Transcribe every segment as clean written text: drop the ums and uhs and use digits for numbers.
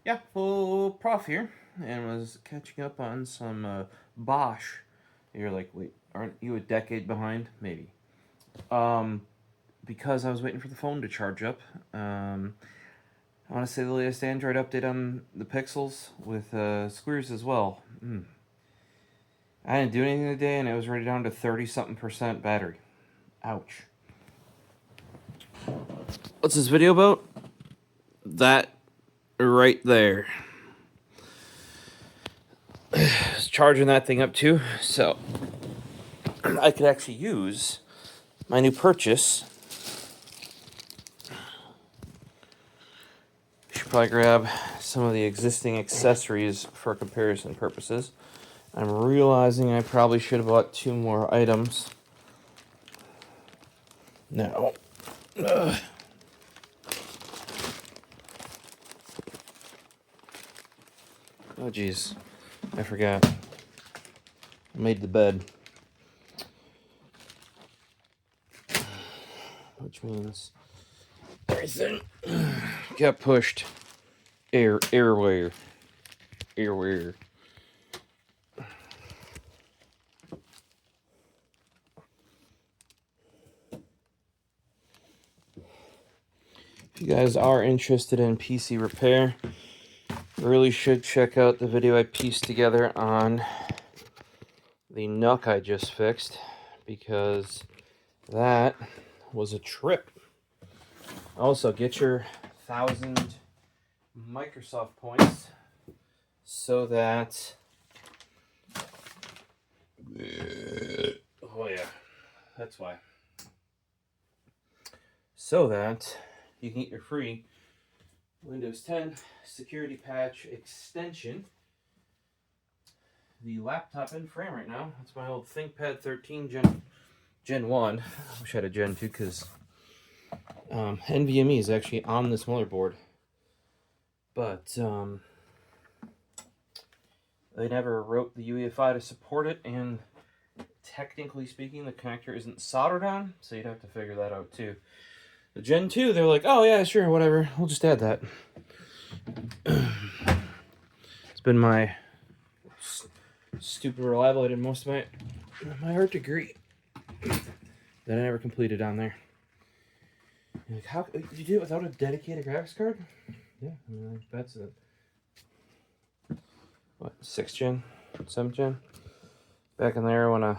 Yeah, full prof here, and was catching up on some Bosch. You're like, wait, aren't you a decade behind? Maybe. Um, because I was waiting for the phone to charge up. I want to say the latest Android update on the Pixels with squares as well. I didn't do anything today, and it was already down to 30-something% battery. Ouch. What's this video about? That right there. Charging that thing up too, so I could actually use my new purchase. Should probably grab some of the existing accessories for comparison purposes. I'm realizing I probably should have bought 2 more items. Now, oh geez, I forgot. I made the bed, which means everything got pushed. Airware. If you guys are interested in PC repair, you really should check out the video I pieced together on the NUC I just fixed, because that was a trip. Also, get your 1,000 Microsoft points so that... Oh yeah, that's why. So that you can get your free Windows 10 security patch extension. The laptop in frame right now, that's my old ThinkPad 13 Gen 1. I wish I had a Gen 2 because NVMe is actually on this motherboard. But they never wrote the UEFI to support it, and technically speaking, the connector isn't soldered on, so you'd have to figure that out too. The Gen 2, they're like, oh yeah, sure, whatever, we'll just add that. It's been my stupid reliable. I did most of my art degree that I never completed on there. You're like, how did you do it without a dedicated graphics card? Yeah, I mean, that's it. What, 6th gen, 7th gen? Back in there when a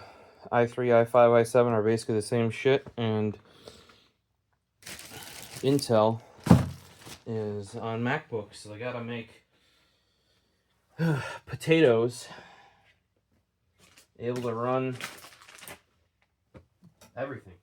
i3, i5, i7 are basically the same shit, and Intel is on MacBooks, so they gotta make potatoes able to run everything.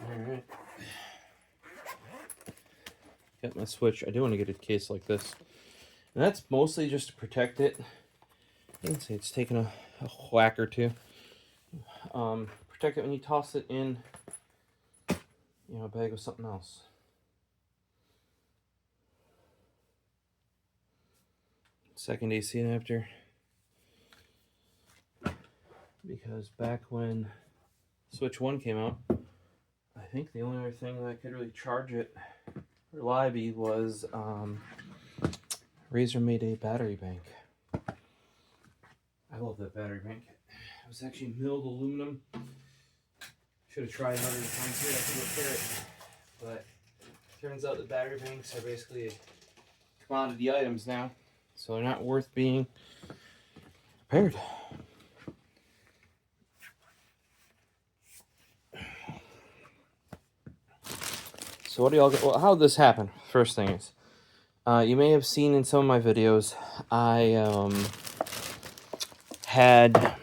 Alright. Got my Switch. I do want to get a case like this. And that's mostly just to protect it. You can see it's taken a whack or two. Protect it when you toss it in, a bag of something else. Second AC adapter. Because back when Switch 1 came out, I think the only other thing that could really charge it reliably was Razer made a battery bank. I love that battery bank. It was actually milled aluminum. Should have tried another time here to repair it. But turns out the battery banks are basically commodity items now, so they're not worth being repaired. So what do y'all get? Well, how did this happen? First thing is, you may have seen in some of my videos, I had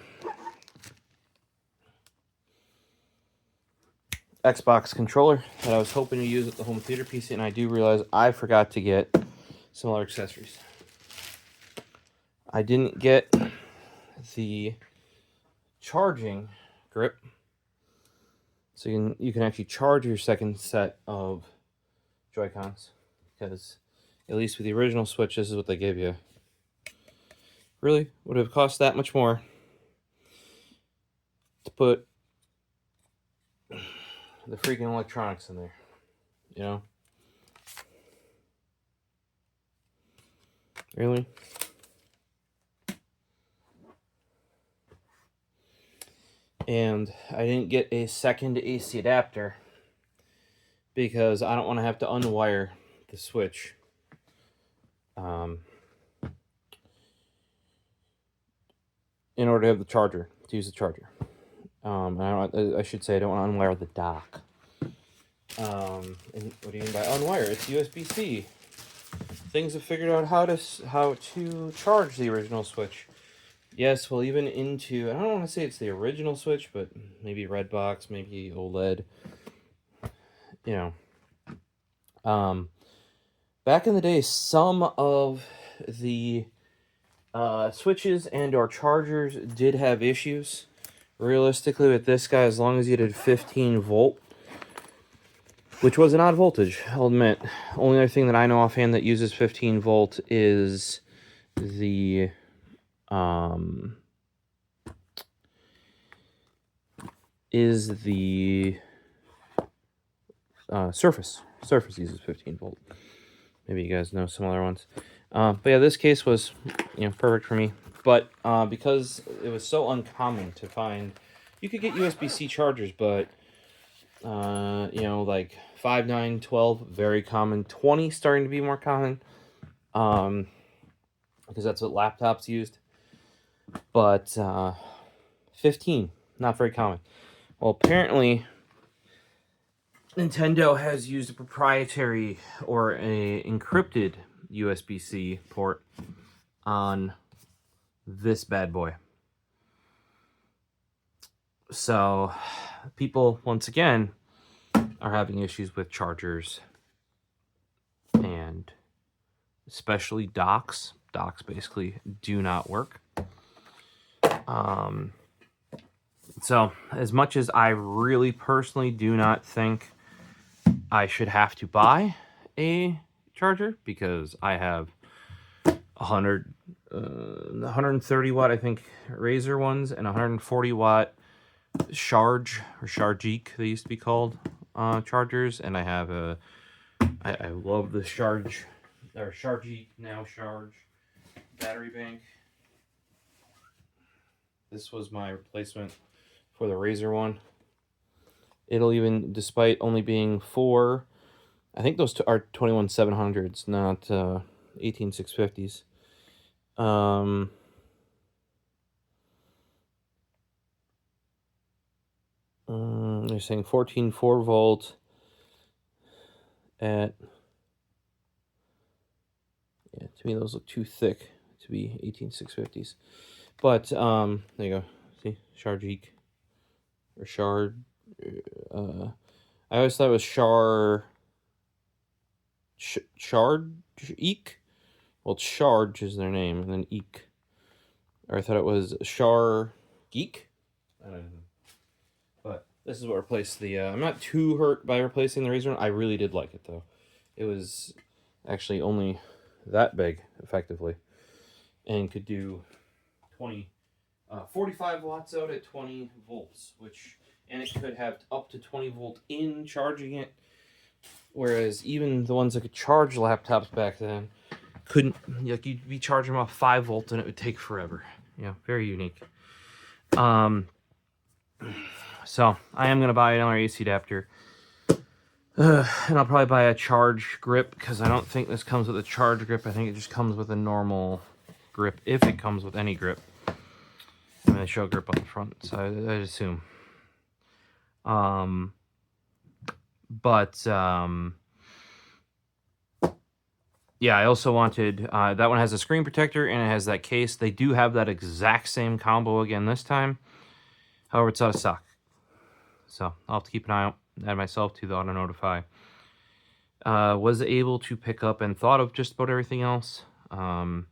Xbox controller that I was hoping to use with the home theater PC, and I do realize I forgot to get some other accessories. I didn't get the charging grip, so you can actually charge your second set of Joy-Cons, because at least with the original Switch, this is what they gave you. Really would have cost that much more to put the freaking electronics in there, you know? Really? And I didn't get a second AC adapter because I don't want to have to unwire the Switch. In order to have the charger, to use the charger. I should say I don't want to unwire the dock. And what do you mean by unwire? It's USB-C. Things have figured out how to charge the original Switch. Yes, well, even into, I don't want to say it's the original Switch, but maybe Redbox, maybe OLED. You know, back in the day, some of the switches and or chargers did have issues. Realistically, with this guy, as long as you did 15 volt, which was an odd voltage, I'll admit. Only other thing that I know offhand that uses 15 volt is the Surface. Surface uses 15 volt. Maybe you guys know some other ones. But yeah, this case was, perfect for me. But because it was so uncommon to find, you could get USB-C chargers, but like 5, 9, 12, very common. 20 starting to be more common, because that's what laptops used. But 15, not very common. Well, apparently Nintendo has used a proprietary or a encrypted USB-C port on this bad boy. So people, once again, are having issues with chargers, and especially docks. Docks basically do not work. So as much as I really personally do not think I should have to buy a charger, because I have 130 watt, I think, Razer ones, and 140 watt Charge, or Chargeek, they used to be called, chargers, and I have I love the Charge, or Chargeek, now Charge, battery bank. This was my replacement for the Razer one. It'll even, despite only being 4, I think those are 21700s, not 18650s. They're saying 14 4-volt at, yeah, to me those look too thick to be 18650s. But there you go. See, Chargeek, or Shard. I always thought it was Chargeek. Well, Charge is their name, and then Eek. Or I thought it was Geek. I don't know. But this is what replaced the. I'm not too hurt by replacing the Razer one. I really did like it, though. It was actually only that big, effectively, and could do 45 watts out at 20 volts, and it could have up to 20 volt in charging it, whereas even the ones that could charge laptops back then couldn't. Like, you'd be charging them off 5 volt and it would take forever. Yeah, very unique. So I am gonna buy another AC adapter, and I'll probably buy a charge grip, because I don't think this comes with a charge grip. I think it just comes with a normal grip, if it comes with any grip. I mean, they show a grip on the front, so I'd assume. Yeah, I also wanted, that one has a screen protector, and it has that case. They do have that exact same combo again this time. However, it's out of stock. So I'll have to keep an eye out, add myself to the auto notify. Was able to pick up and thought of just about everything else. But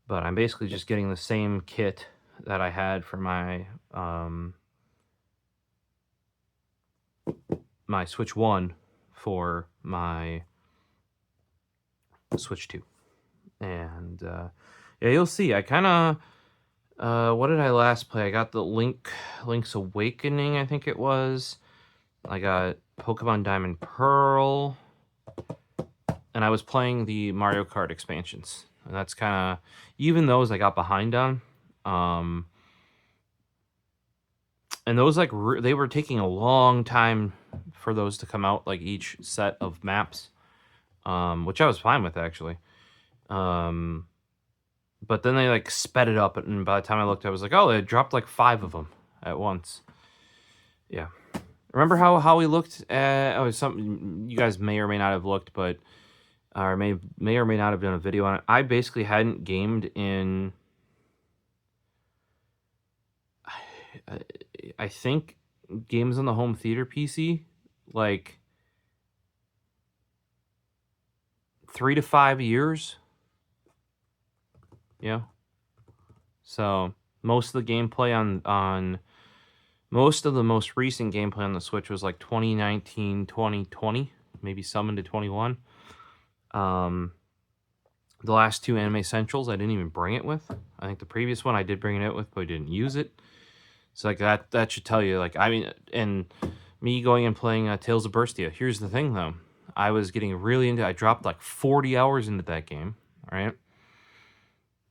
I'm basically just getting the same kit that I had for my my Switch 1 for my Switch 2. And yeah, you'll see. I kind of what did I last play? I got the Link's Awakening, I think it was. I got Pokemon Diamond Pearl, and I was playing the Mario Kart expansions. And that's kind of, even those I got behind on. And those, like, they were taking a long time for those to come out, like, each set of maps, which I was fine with, actually. But then they, like, sped it up, and by the time I looked, I was like, oh, they dropped, like, 5 of them at once. Yeah. Remember how we looked at, oh, something you guys may or may not have looked, but, or may or may not have done a video on it. I basically hadn't gamed in, I think, games on the home theater PC, like 3 to 5 years. Yeah. So most of the gameplay on most of the most recent gameplay on the Switch was like 2019, 2020, maybe some into 21. The last 2 Anime Essentials I didn't even bring it with. I think the previous one I did bring it with, but I didn't use it. So like that should tell you, like, I mean, and me going and playing Tales of Burstia. Here's the thing though. I was getting really into, I dropped like 40 hours into that game, all right?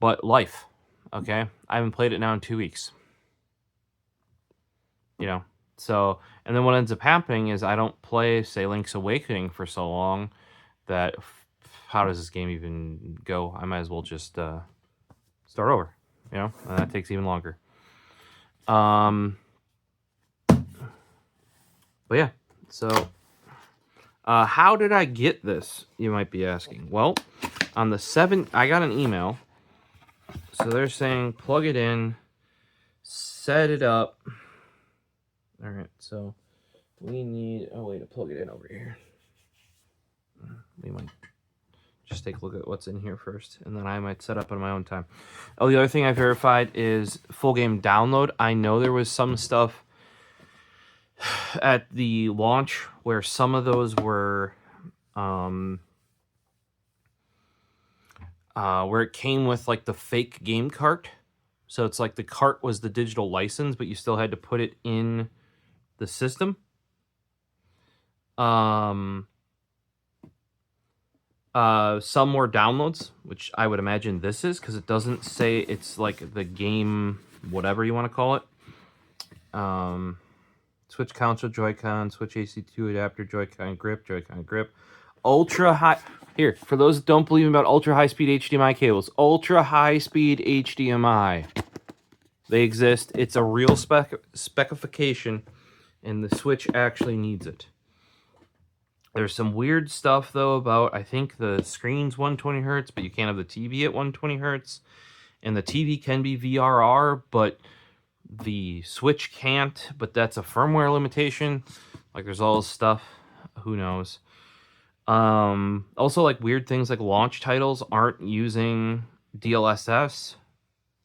But life, okay? I haven't played it now in 2 weeks. You know, so, and then what ends up happening is I don't play, say, Link's Awakening for so long that, how does this game even go? I might as well just start over, you know, and that takes even longer. But yeah, so how did I get this, you might be asking? Well, on the 7th, I got an email. So they're saying plug it in, set it up. All right, so we need a way to plug it in over here. We might just take a look at what's in here first, and then I might set up on my own time. Oh, the other thing I verified is full game download. I know there was some stuff at the launch where some of those were where it came with like the fake game cart. So it's like the cart was the digital license, but you still had to put it in the system. Some more downloads, which I would imagine this is, because it doesn't say it's like the game, whatever you want to call it. Switch console, Joy-Con, Switch AC2 adapter, Joy-Con grip, ultra high. Here, for those that don't believe about ultra high speed HDMI cables, ultra high speed HDMI. They exist. It's a real specification, and the Switch actually needs it. There's some weird stuff, though, about, I think the screen's 120 hertz, but you can't have the TV at 120 hertz. And the TV can be VRR, but the Switch can't, but that's a firmware limitation. Like, there's all this stuff. Who knows? Also, like, weird things like launch titles aren't using DLSS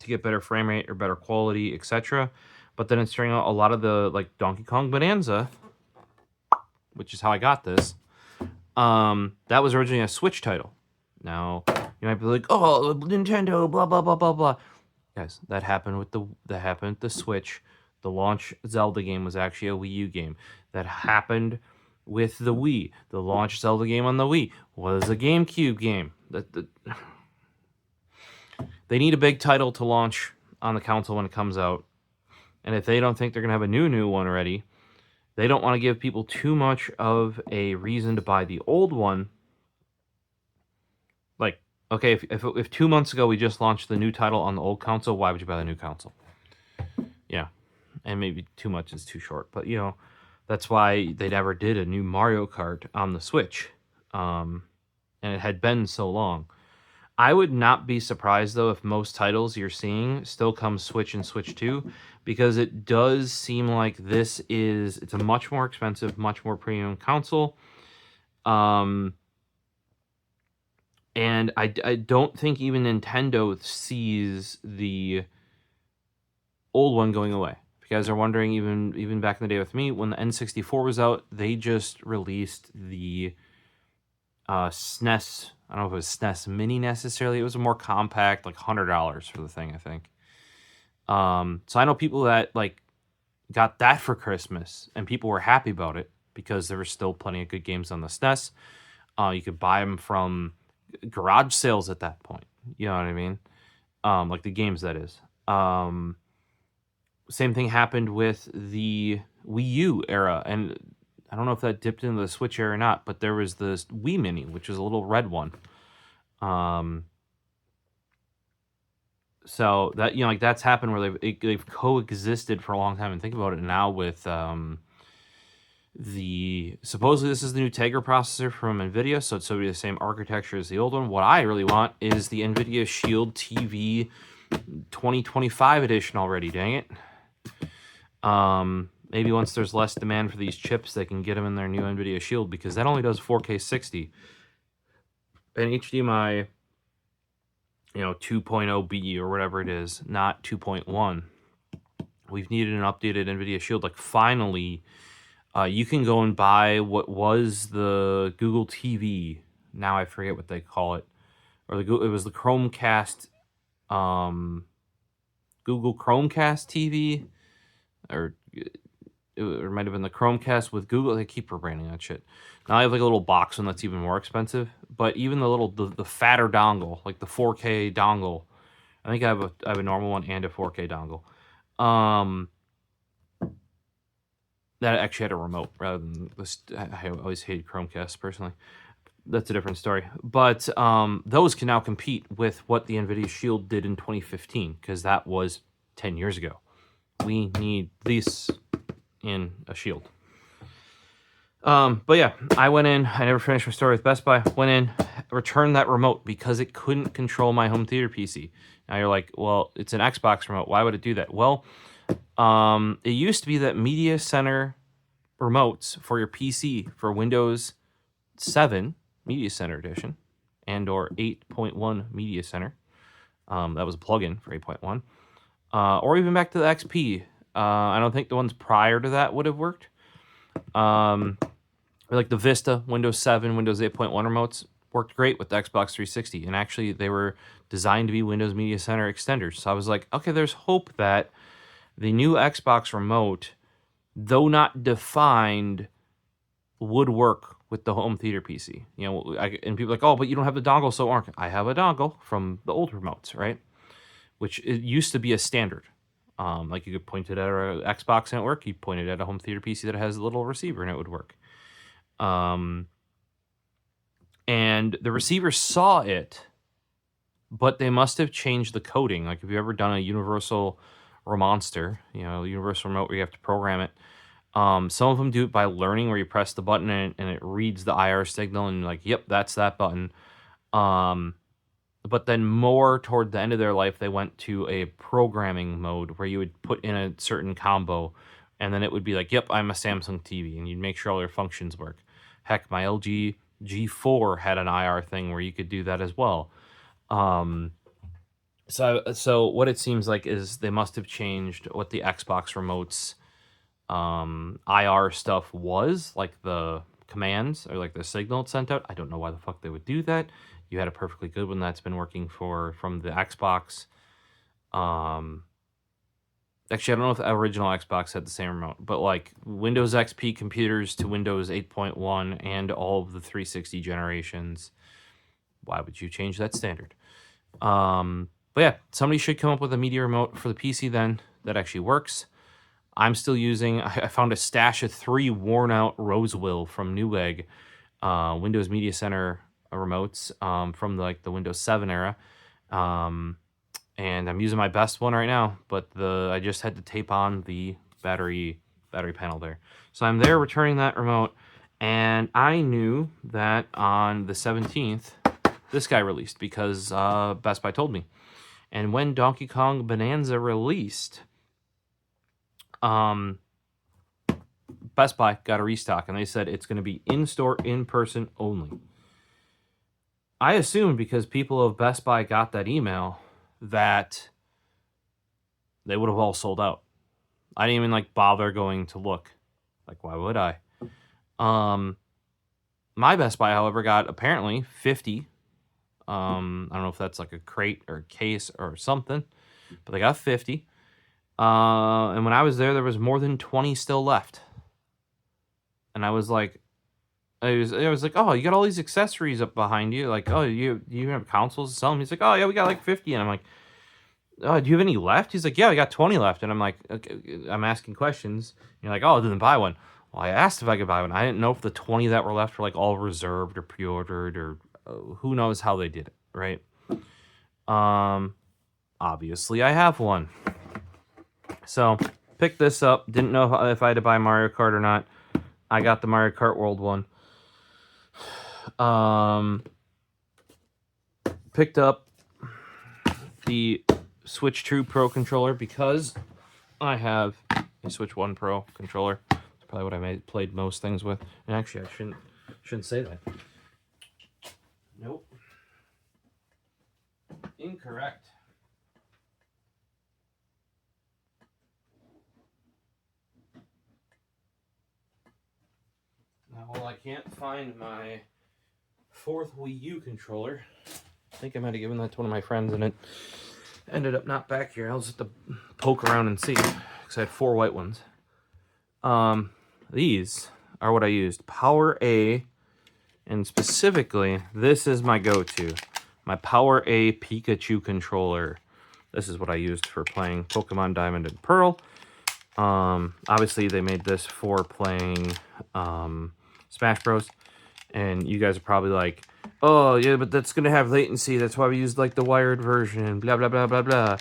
to get better frame rate or better quality, etc. But then it's turning out a lot of the, like, Donkey Kong Bonanza, which is how I got this, that was originally a Switch title. Now, you might be like, oh, Nintendo, blah, blah, blah, blah, blah. Guys, that happened with the Switch. The launch Zelda game was actually a Wii U game. That happened with the Wii. The launch Zelda game on the Wii was a GameCube game. They need a big title to launch on the console when it comes out. And if they don't think they're going to have a new one ready, they don't want to give people too much of a reason to buy the old one. Like, okay, if 2 months ago we just launched the new title on the old console, why would you buy the new console? Yeah, and maybe too much is too short. But, you know, that's why they never did a new Mario Kart on the Switch. And it had been so long. I would not be surprised, though, if most titles you're seeing still come Switch and Switch 2, because it does seem like it's a much more expensive, much more premium console. And I don't think even Nintendo sees the old one going away. If you guys are wondering, even back in the day with me, when the N64 was out, they just released the SNES. I don't know if it was SNES Mini necessarily. It was a more compact, like $100 for the thing, I think. So I know people that like got that for Christmas, and people were happy about it because there were still plenty of good games on the SNES. You could buy them from garage sales at that point. You know what I mean? Like the games, that is. Same thing happened with the Wii U era, and I don't know if that dipped into the Switch era or not, but there was the Wii Mini, which is a little red one. So that, like that's happened where they've coexisted for a long time. And think about it now with supposedly this is the new Tegra processor from NVIDIA, so it's the same architecture as the old one. What I really want is the NVIDIA Shield TV 2025 edition already. Dang it. Maybe once there's less demand for these chips, they can get them in their new NVIDIA Shield, because that only does 4K 60 and HDMI, 2.0B or whatever it is, not 2.1. We've needed an updated NVIDIA Shield. Like, finally, you can go and buy what was the Google TV. Now I forget what they call it. It was the Chromecast, Google Chromecast TV, or it might have been the Chromecast with Google. They keep rebranding that shit. Now I have like a little box one that's even more expensive. But even the fatter dongle, like the 4K dongle, I think I have a normal one and a 4K dongle. That actually had a remote rather than this. I always hated Chromecast personally. That's a different story. But those can now compete with what the NVIDIA Shield did in 2015, because that was 10 years ago. We need this in a Shield. But yeah, I went in. I never finished my story with Best Buy. Went in, returned that remote because it couldn't control my home theater PC. Now you're like, well, it's an Xbox remote. Why would it do that? Well, it used to be that Media Center remotes for your PC for Windows 7 Media Center Edition and or 8.1 Media Center. That was a plugin for 8.1. Or even back to the XP. I don't think the ones prior to that would have worked. Like the Vista, Windows 7, Windows 8.1 remotes worked great with the Xbox 360. And actually, they were designed to be Windows Media Center extenders. So I was like, okay, there's hope that the new Xbox remote, though not defined, would work with the home theater PC. And people are like, oh, but you don't have the dongle, so aren't I have a dongle from the old remotes, right? Which it used to be a standard. Like you could point it at an Xbox and it would work. You point it at a home theater PC that has a little receiver and it would work. And the receiver saw it, but they must have changed the coding. Like, if you've ever done a universal Remonster, universal remote where you have to program it, some of them do it by learning, where you press the button and it reads the IR signal and you're like, yep, that's that button. But then more toward the end of their life, they went to a programming mode where you would put in a certain combo, and then it would be like, yep, I'm a Samsung TV, and you'd make sure all your functions work. Heck, my LG G4 had an IR thing where you could do that as well. So what it seems like is they must have changed what the Xbox remote's IR stuff was, like the commands or like the signal it sent out. I don't know why the fuck they would do that. You had a perfectly good one that's been working from the Xbox. Actually, I don't know if the original Xbox had the same remote, but like Windows XP computers to Windows 8.1 and all of the 360 generations, why would you change that standard? But yeah, somebody should come up with a media remote for the PC then that actually works. I'm still using, I found a stash of 3 worn out Rosewill from Newegg, Windows Media Center remotes from the Windows 7 era. And I'm using my best one right now, but I just had to tape on the battery panel there. So I'm there returning that remote, and I knew that on the 17th, this guy released because Best Buy told me. And when Donkey Kong Bonanza released, Best Buy got a restock, and they said it's going to be in-store, in-person only. I assumed because people of Best Buy got that email that they would have all sold out. I didn't even like bother going to look. Like, why would I? My Best Buy, however, got apparently 50. I don't know if that's like a crate or a case or something, but they got 50. And when I was there was more than 20 still left. And I was like, I was like, oh, you got all these accessories up behind you. Like, oh, you have consoles to sell them? He's like, oh, yeah, we got like 50. And I'm like, oh, do you have any left? He's like, yeah, I got 20 left. And I'm like, okay, I'm asking questions. You're like, oh, then buy one. Well, I asked if I could buy one. I didn't know if the 20 that were left were like all reserved or pre-ordered or who knows how they did it, right? Obviously I have one. So, picked this up. Didn't know if I had to buy Mario Kart or not. I got the Mario Kart World one. Picked up the Switch 2 Pro controller because I have a Switch 1 Pro controller. It's probably what I played most things with. And actually, I shouldn't say that. Nope. Incorrect. Now, while I can't find my fourth Wii U controller, I think I might have given that to one of my friends, and it ended up not back here. I'll just have to poke around and see, because I had 4 white ones. These are what I used. Power A, and specifically, this is my go-to. My Power A Pikachu controller. This is what I used for playing Pokemon Diamond and Pearl. Obviously, they made this for playing Smash Bros. And you guys are probably like, oh, yeah, but that's going to have latency. That's why we used, like, the wired version, blah, blah, blah, blah, blah.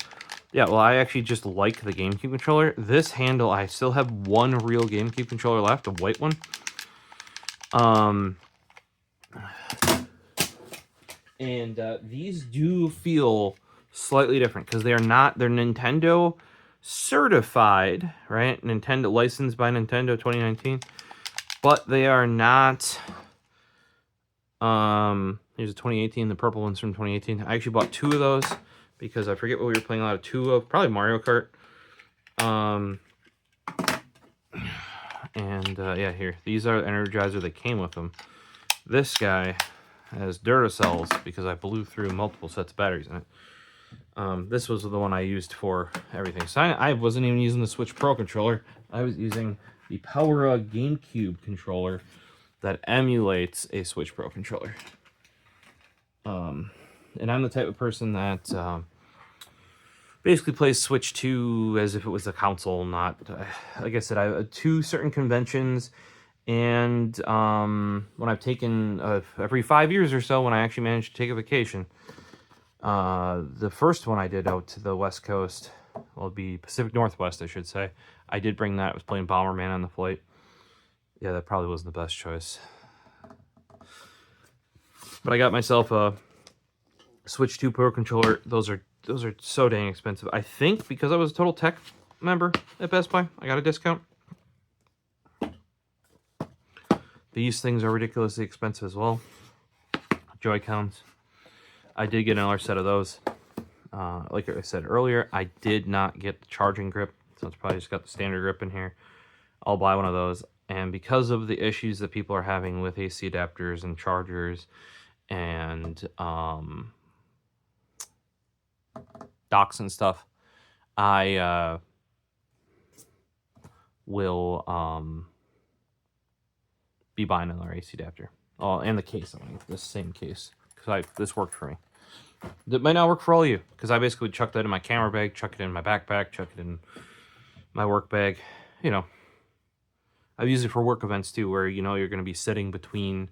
Yeah, well, I actually just like the GameCube controller. This handle, I still have one real GameCube controller left, a white one. And these do feel slightly different because they're Nintendo certified, right? Nintendo licensed by Nintendo 2019, but they are not. Here's a 2018. The purple one's from 2018. I actually bought 2 of those because I forget what we were playing a lot of 2 of. Probably Mario Kart. Yeah, here. These are the Energizer that came with them. This guy has Duracells because I blew through multiple sets of batteries in it. This was the one I used for everything. So I wasn't even using the Switch Pro controller. I was using the Power GameCube controller that emulates a Switch Pro controller. And I'm the type of person that basically plays Switch 2 as if it was a console, not... like I said, I have 2 certain conventions, and when I've taken... every 5 years or so, when I actually managed to take a vacation, the first one I did out to the West Coast, well, it'd be Pacific Northwest, I should say. I did bring that. I was playing Bomberman on the flight. Yeah, that probably wasn't the best choice. But I got myself a Switch 2 Pro controller. Those are so dang expensive. I think because I was a Total Tech member at Best Buy, I got a discount. These things are ridiculously expensive as well. Joy-Cons. I did get another set of those. Like I said earlier, I did not get the charging grip, so it's probably just got the standard grip in here. I'll buy one of those. And because of the issues that people are having with AC adapters and chargers and docks and stuff, I will be buying another AC adapter. Oh, and the case. I mean, this same case, because this worked for me. That might not work for all of you, because I basically chuck that in my camera bag, chuck it in my backpack, chuck it in my work bag. You know, I've used it for work events too, where you know you're going to be sitting between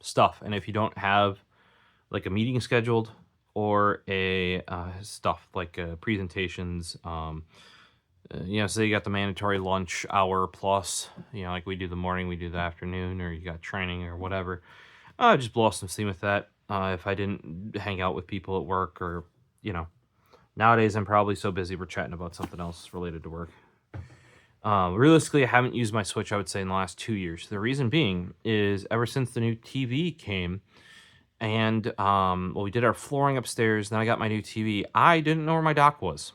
stuff, and if you don't have like a meeting scheduled or a stuff like presentations, you know, say you got the mandatory lunch hour plus, you know, like we do the morning, we do the afternoon, or you got training or whatever. Just blow off some steam with that. If I didn't hang out with people at work, or, you know, Nowadays, I'm probably so busy we're chatting about something else related to work. Realistically, I haven't used my Switch, I would say, in the last 2 years. The reason being is ever since the new TV came, and well, we did our flooring upstairs, then I got my new TV, I didn't know where my dock was.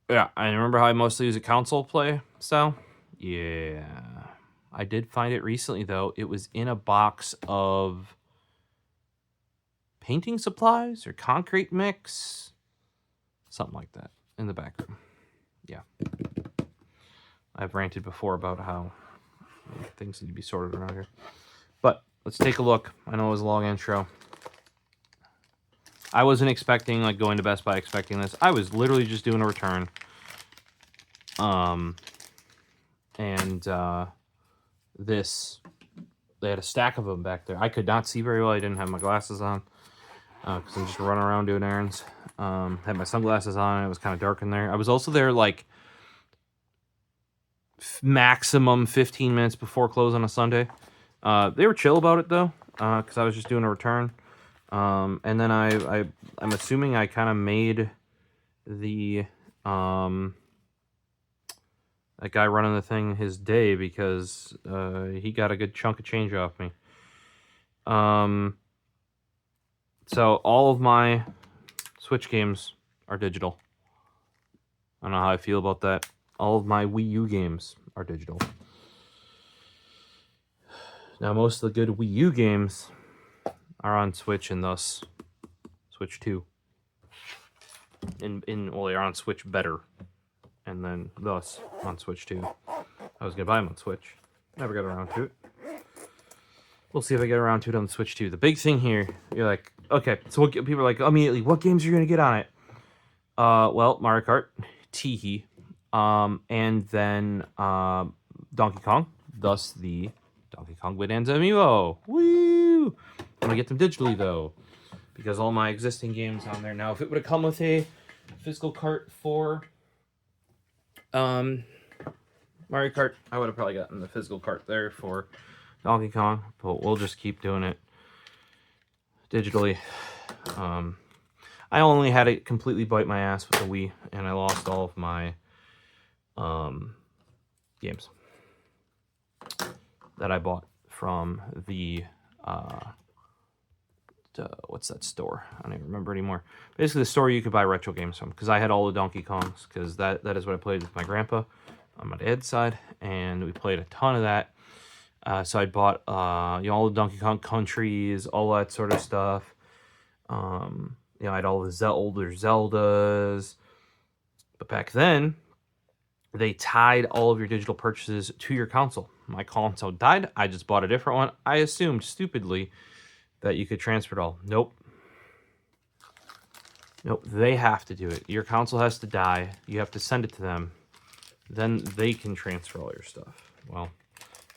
Yeah, I remember how I mostly use a console play style. Yeah. I did find it recently, though. It was in a box of painting supplies or concrete mix. Something like that in the back room. Yeah. I've ranted before about how things need to be sorted around here. But let's take a look. I know it was a long intro. I wasn't expecting, like, going to Best Buy expecting this. I was literally just doing a return. This, they had a stack of them back there. I could not see very well. I didn't have my glasses on because I'm just running around doing errands. Had my sunglasses on. It was kind of dark in there. I was also there like maximum 15 minutes before close on a Sunday. They were chill about it though, because I was just doing a return. And then I'm assuming I kind of made the that guy running the thing his day because he got a good chunk of change off me. So all of my Switch games are digital. I don't know how I feel about that. All of my Wii U games are digital. Now, most of the good Wii U games are on Switch and thus Switch 2. Well, they're on Switch better. And then thus on Switch 2. I was going to buy them on Switch. Never got around to it. We'll see if I get around to it on the Switch 2. The big thing here, you're like, okay, so what, people are like, immediately, what games are you going to get on it? Well, Mario Kart, Teehee, and then Donkey Kong, thus the Donkey Kong Bonanza Amiibo. Woo! I'm going to get them digitally, though, because all my existing games on there. Now, if it would have come with a physical cart for Mario Kart, I would have probably gotten the physical cart there for Donkey Kong, but we'll just keep doing it digitally. I only had it completely bite my ass with the Wii, and I lost all of my games that I bought from the what's that store? I don't even remember anymore. Basically, the store you could buy retro games from, because I had all the Donkey Kongs, because that is what I played with my grandpa on my dad's side, and we played a ton of that. So I bought all the Donkey Kong countries, all that sort of stuff. I had all the older Zeldas. But back then, they tied all of your digital purchases to your console. My console died. I just bought a different one. I assumed, stupidly, that you could transfer it all. Nope. Nope, they have to do it. Your console has to die. You have to send it to them. Then they can transfer all your stuff. Well,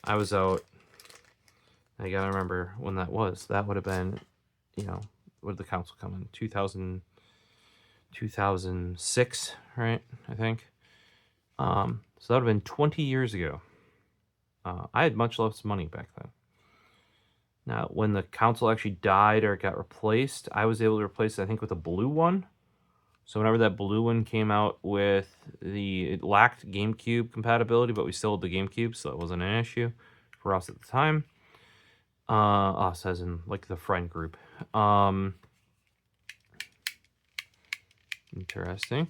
I was out. I gotta remember when that was. That would have been, when did the console come in? 2006, right? I think. So that would have been 20 years ago. I had much less money back then. Now, when the console actually died or got replaced, I was able to replace it, I think, with a blue one. So whenever that blue one came out it lacked GameCube compatibility, but we still had the GameCube, so it wasn't an issue for us at the time. Us as in, like, the friend group. Interesting.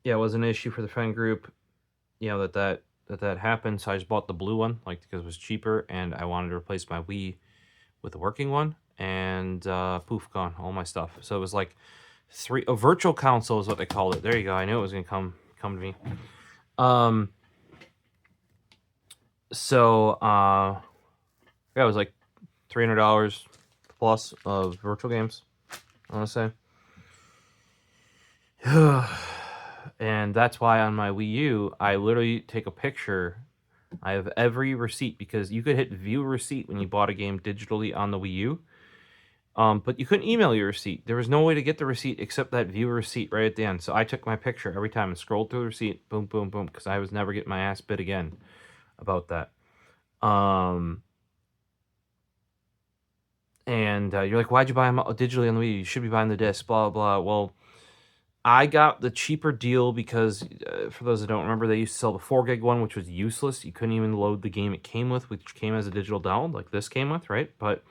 It was an issue for the friend group, that happened. So I just bought the blue one, like, because it was cheaper, and I wanted to replace my Wii with a working one, and poof, gone, all my stuff. So it was like a virtual console is what they called it. There you go. I knew it was gonna come to me. It was like $300 plus of virtual games, I want to say. And that's why on my Wii U, I literally take a picture. I have every receipt, because you could hit view receipt when you bought a game digitally on the Wii U. But you couldn't email your receipt. There was no way to get the receipt except that view receipt right at the end. So I took my picture every time and scrolled through the receipt. Boom, boom, boom. Because I was never getting my ass bit again about that. And you're like, why'd you buy them digitally on the Wii? You should be buying the disc, blah, blah. Well, I got the cheaper deal because, for those that don't remember, they used to sell the 4 gig one, which was useless. You couldn't even load the game it came with, which came as a digital download, like this came with, right? But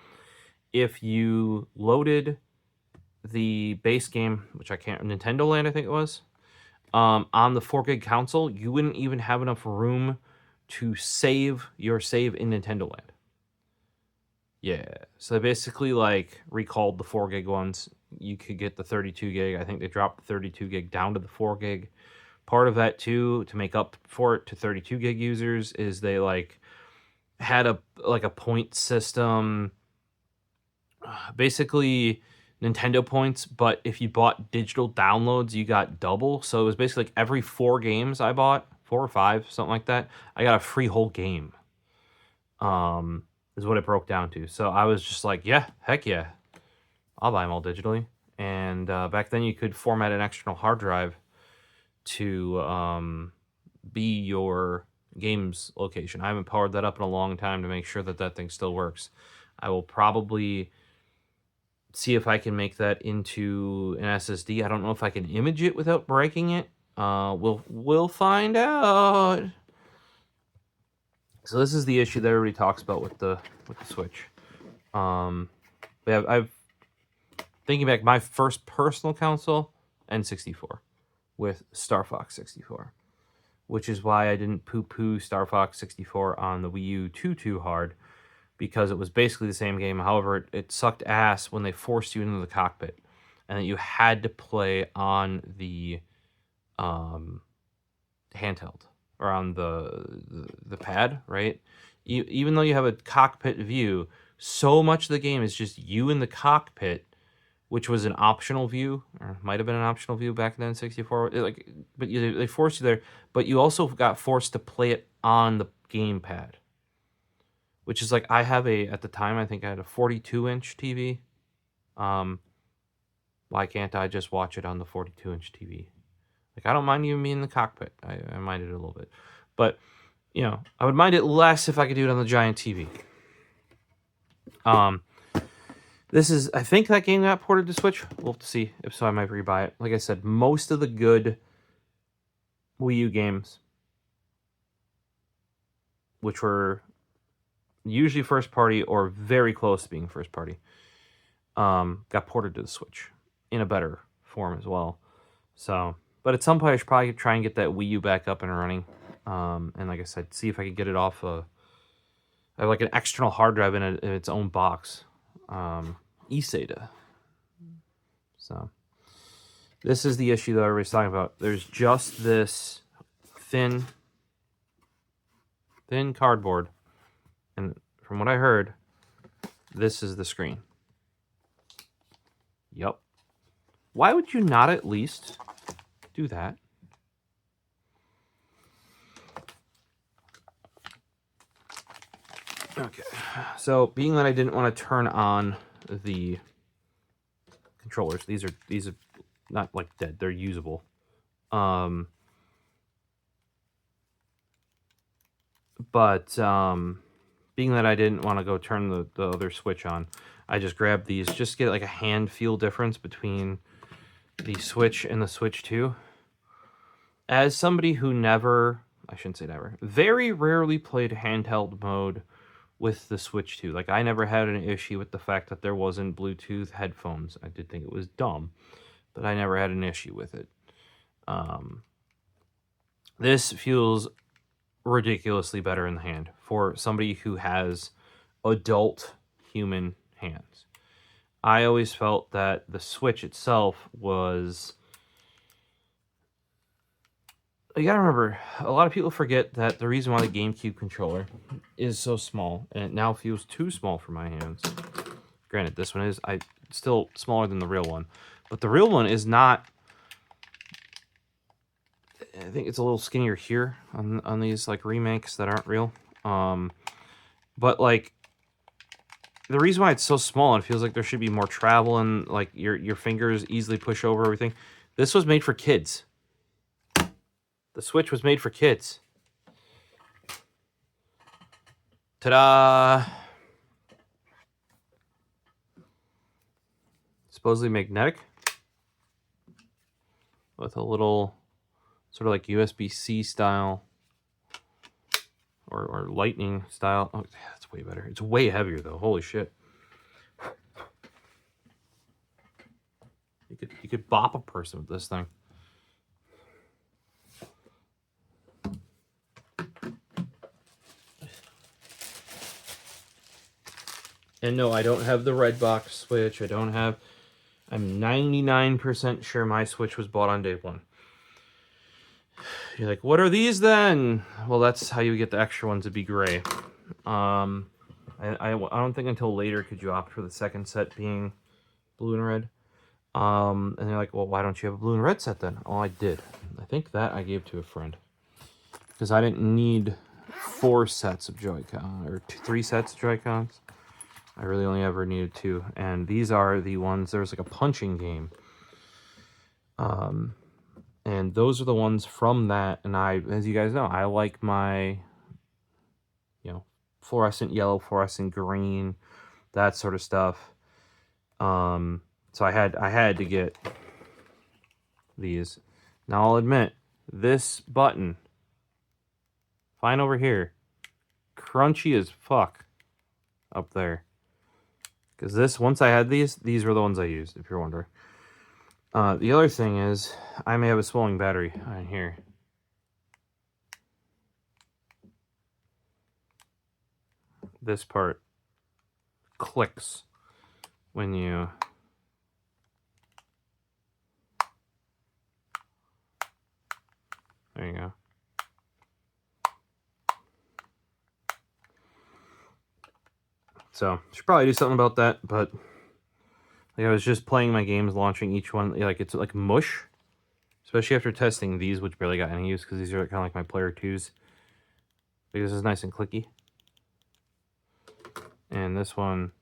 if you loaded the base game, which I can't, Nintendo Land, I think it was, on the 4 gig console, you wouldn't even have enough room to save your save in Nintendo Land. Yeah, so they basically like recalled the 4 gig ones. You could get the 32 gig. I think they dropped the 32 gig down to the 4 gig. Part of that too, to make up for it to 32 gig users, is they like had a point system, basically Nintendo points, but if you bought digital downloads, you got double. So it was basically like every 4 games I bought, 4 or 5, something like that, I got a free whole game. Is what it broke down to. So I was just like, yeah, heck yeah, I'll buy them all digitally. And back then you could format an external hard drive to be your game's location. I haven't powered that up in a long time to make sure that that thing still works. I will probably see if I can make that into an SSD. I don't know if I can image it without breaking it. We'll find out. So this is the issue that everybody talks about with the Switch. I've thinking back, my first personal console, N64, with Star Fox 64, which is why I didn't poo-poo Star Fox 64 on the Wii U too hard, because it was basically the same game. However, it sucked ass when they forced you into the cockpit, and that you had to play on the handheld or on the pad, right? Even though you have a cockpit view, so much of the game is just you in the cockpit, which was an optional view, or might have been an optional view back then, 64. But they forced you there. But you also got forced to play it on the gamepad, which is like, I have at the time, I think I had a 42-inch TV. Why can't I just watch it on the 42-inch TV? Like, I don't mind even being in the cockpit. I mind it a little bit. But, you know, I would mind it less if I could do it on the giant TV. This is, I think that game got ported to Switch. We'll have to see. If so, I might rebuy it. Like I said, most of the good Wii U games, which were usually first party or very close to being first party, got ported to the Switch in a better form as well. So, but at some point I should probably try and get that Wii U back up and running. And like I said, see if I could get it off I have like an external hard drive in its own box. eSATA. So this is the issue that everybody's talking about. There's just this thin cardboard, and from what I heard, this is the screen. Yep. Why would you not at least do that? Okay, so being that I didn't want to turn on the controllers, these are not like dead, they're usable. But being that I didn't want to go turn the other switch on, I just grabbed these just to get like a hand feel difference between the Switch and the Switch 2. As somebody who never, I shouldn't say never, very rarely played handheld mode with the Switch 2. Like, I never had an issue with the fact that there wasn't Bluetooth headphones. I did think it was dumb, but I never had an issue with it. This feels ridiculously better in the hand for somebody who has adult human hands. I always felt that the Switch itself was... You gotta remember, a lot of people forget that the reason why the GameCube controller is so small, and it now feels too small for my hands. Granted, this one is still smaller than the real one, but the real one is not... I think it's a little skinnier here on these like remakes that aren't real. But like, the reason why it's so small and it feels like there should be more travel and like your fingers easily push over everything. This was made for kids. The Switch was made for kids. Ta-da! Supposedly magnetic with a little sort of like USB-C style or lightning style. Oh, yeah, that's way better. It's way heavier though. Holy shit! You could bop a person with this thing. And no, I don't have the red box Switch. I'm 99% sure my Switch was bought on day one. You're like, what are these then? Well, that's how you get the extra ones to be gray. I don't think until later could you opt for the second set being blue and red. And they're like, well, why don't you have a blue and red set then? Oh, I did. I think that I gave to a friend. Because I didn't need 4 sets of Joy-Con, or 3 sets of Joy-Cons. I really only ever needed 2. And these are the ones, there's like a punching game. And those are the ones from that. And I, as you guys know, I like my, fluorescent yellow, fluorescent green, that sort of stuff. So I had to get these. Now I'll admit, this button, fine over here, crunchy as fuck up there. Because this, once I had these were the ones I used, if you're wondering. The other thing is, I may have a swelling battery on here. This part clicks when you... There you go. So, should probably do something about that, but like I was just playing my games, launching each one, like it's like mush. Especially after testing these, which barely got any use, because these are kind of like my player 2s. Because this is nice and clicky. And this one,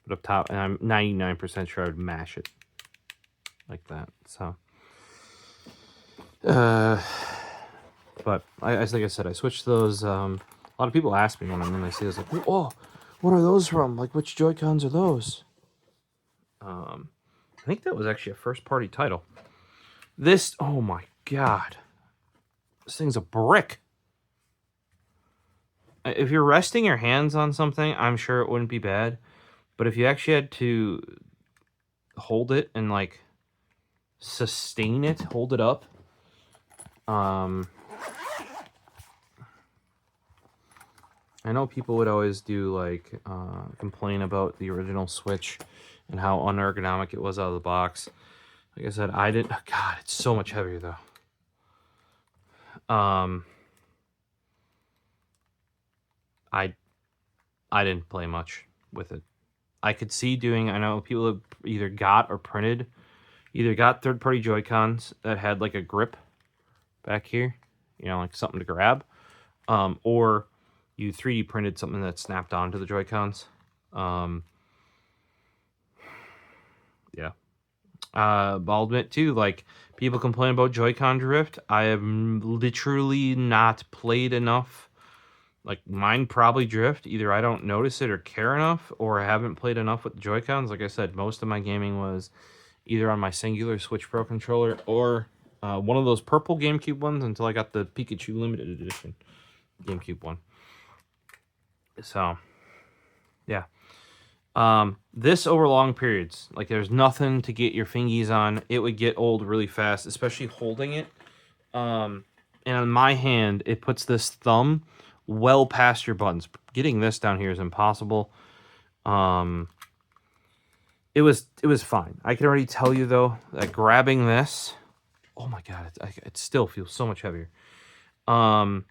put up top, and I'm 99% sure I would mash it. Like that, so. But, like I said, I switched those, a lot of people ask me when I'm in, I see this, like, oh, what are those from? Like, which Joy-Cons are those? I think that was actually a first-party title. This, oh my god. This thing's a brick. If you're resting your hands on something, I'm sure it wouldn't be bad. But if you actually had to hold it and, like, sustain it, hold it up, I know people would always do, like, complain about the original Switch and how unergonomic it was out of the box. Like I said, I didn't... God, it's so much heavier, though. I didn't play much with it. I could see doing... I know people have either got or printed... Either got third-party Joy-Cons that had, like, a grip back here. You know, like something to grab. Or you 3D printed something that snapped onto the Joy-Cons. Yeah. I'll admit, too, like, people complain about Joy-Con drift. I have literally not played enough. Like, mine probably drift. Either I don't notice it or care enough, or I haven't played enough with the Joy-Cons. Like I said, most of my gaming was either on my singular Switch Pro controller or one of those purple GameCube ones until I got the Pikachu Limited Edition GameCube one. So, yeah. This over long periods, like there's nothing to get your fingies on. It would get old really fast, especially holding it. And on my hand, it puts this thumb well past your buttons. Getting this down here is impossible. It was fine. I can already tell you though that grabbing this, oh my god, it still feels so much heavier. The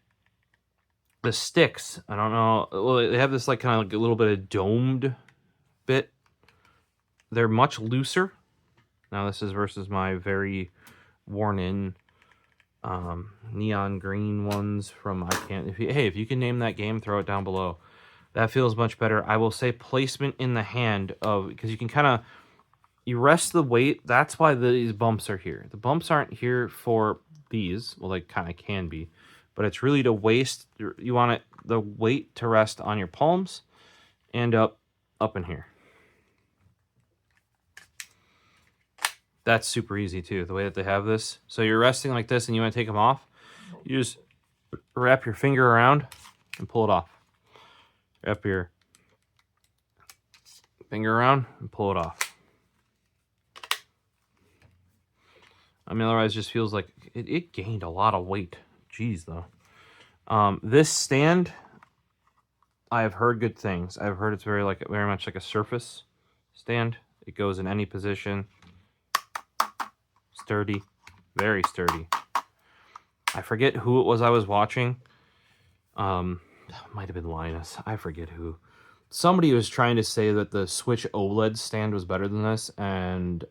sticks, I don't know. Well, they have this like kind of like a little bit of domed bit. They're much looser. Now this is versus my very worn in neon green ones from if you can name that game, throw it down below. That feels much better. I will say placement in the hand of, because you can kind of, you rest the weight. That's why these bumps are here. The bumps aren't here for these. Well, they kind of can be, but it's really to waste. You want it, the weight to rest on your palms and up in here. That's super easy too, the way that they have this. So you're resting like this and you want to take them off. You just wrap your finger around and pull it off. Wrap your finger around and pull it off. I mean, otherwise it just feels like it gained a lot of weight. Jeez, though. This stand, I have heard good things. I've heard it's very much like a Surface stand. It goes in any position. Sturdy, very sturdy. I forget who it was I was watching. Might have been Linus. I forget who. Somebody was trying to say that the Switch OLED stand was better than this, and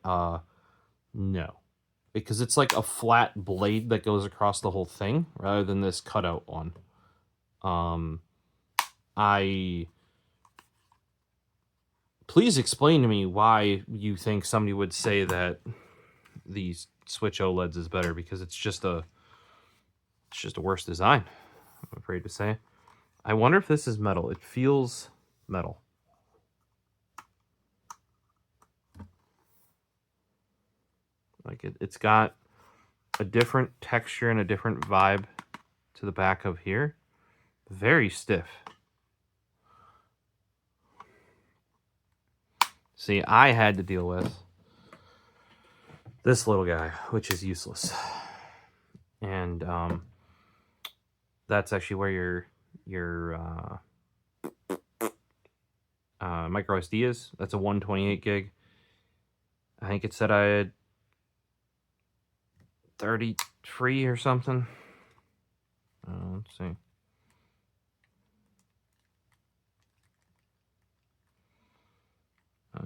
no. Because it's like a flat blade that goes across the whole thing, rather than this cutout one. Please explain to me why you think somebody would say that the Switch OLEDs is better, because it's just a worse design, I'm afraid to say. I wonder if this is metal. It feels metal. Like it's got a different texture and a different vibe to the back of here. Very stiff. See, I had to deal with this little guy, which is useless. And that's actually where your micro SD is. That's a 128 gig. I think it said I had 33 or something. Let's see.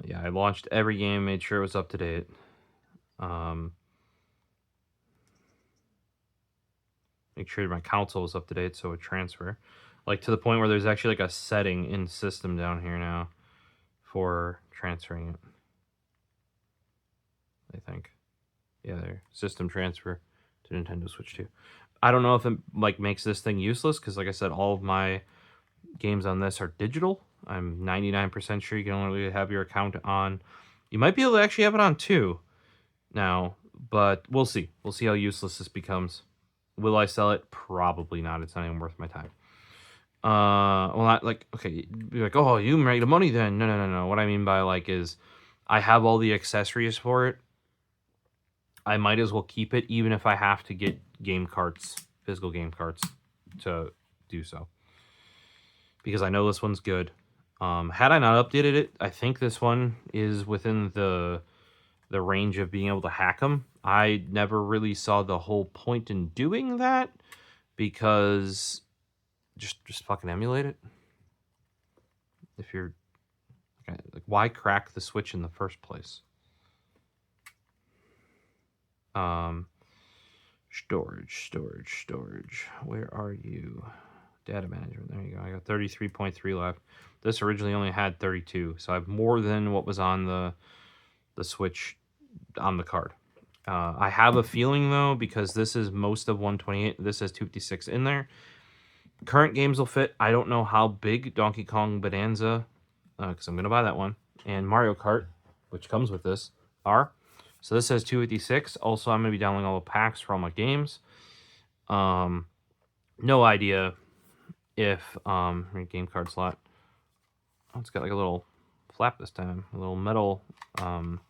Yeah, I launched every game, made sure it was up to date. Make sure my console was up to date so it would transfer. Like to the point where there's actually like a setting in system down here now for transferring it. I think. Yeah, there. System transfer to Nintendo Switch 2. I don't know if it like makes this thing useless, because like I said, all of my games on this are digital. I'm 99% sure you can only have your account on. You might be able to actually have it on 2 now, but we'll see. We'll see how useless this becomes. Will I sell it? Probably not. It's not even worth my time. Well, not like, okay, you're like, oh, you made the money then. No. What I mean by like is I have all the accessories for it. I might as well keep it, even if I have to get game carts, physical game carts, to do so. Because I know this one's good. Had I not updated it, I think this one is within the range of being able to hack them. I never really saw the whole point in doing that, because just fucking emulate it. If you're like, why crack the Switch in the first place? Storage. Where are you? Data management. There you go. I got 33.3 left. This originally only had 32, so I have more than what was on the Switch on the card. I have a feeling though, because this is most of 128. This has 256 in there. Current games will fit. I don't know how big Donkey Kong Bonanza, because I'm gonna buy that one, and Mario Kart, which comes with this, are. So this says 256. Also, I'm going to be downloading all the packs for all my games. No idea if game card slot. Oh, it's got like a little flap this time, a little metal, probably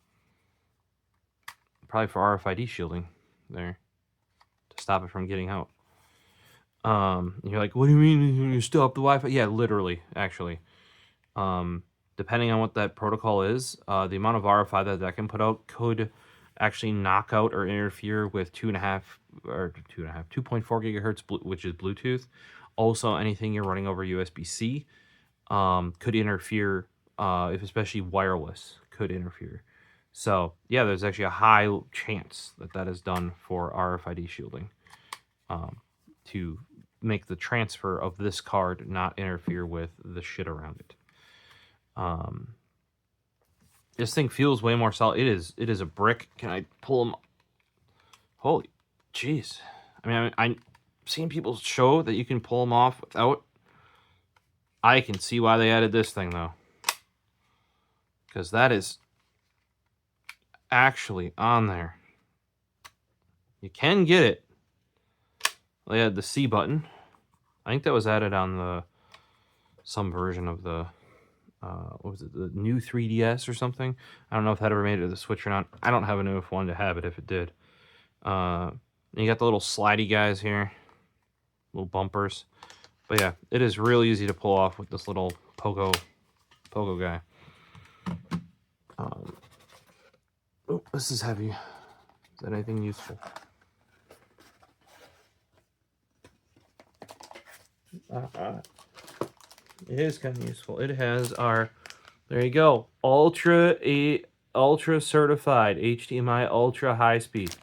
for RFID shielding there to stop it from getting out. You're like, what do you mean you stop the Wi-Fi? Yeah, literally, actually. Depending on what that protocol is, the amount of RFI that can put out could actually knock out or interfere with 2.5 gigahertz, which is Bluetooth. Also, anything you're running over USB-C could interfere, if especially wireless could interfere. So yeah, there's actually a high chance that is done for RFID shielding to make the transfer of this card not interfere with the shit around it. This thing feels way more solid. It is a brick. Can I pull them? Holy jeez. I mean, I'm seeing people show that you can pull them off without. I can see why they added this thing, though. Because that is actually on there. You can get it. They had the C button. I think that was added on some version of the what was it, the new 3DS or something. I don't know if that ever made it to the Switch or not. I don't have enough one to have it if it did. You got the little slidey guys here, little bumpers. But yeah, it is really easy to pull off with this little pogo guy. Oh, this is heavy. Is that anything useful? It is kind of useful. It has our, there you go, ultra certified HDMI ultra high speed.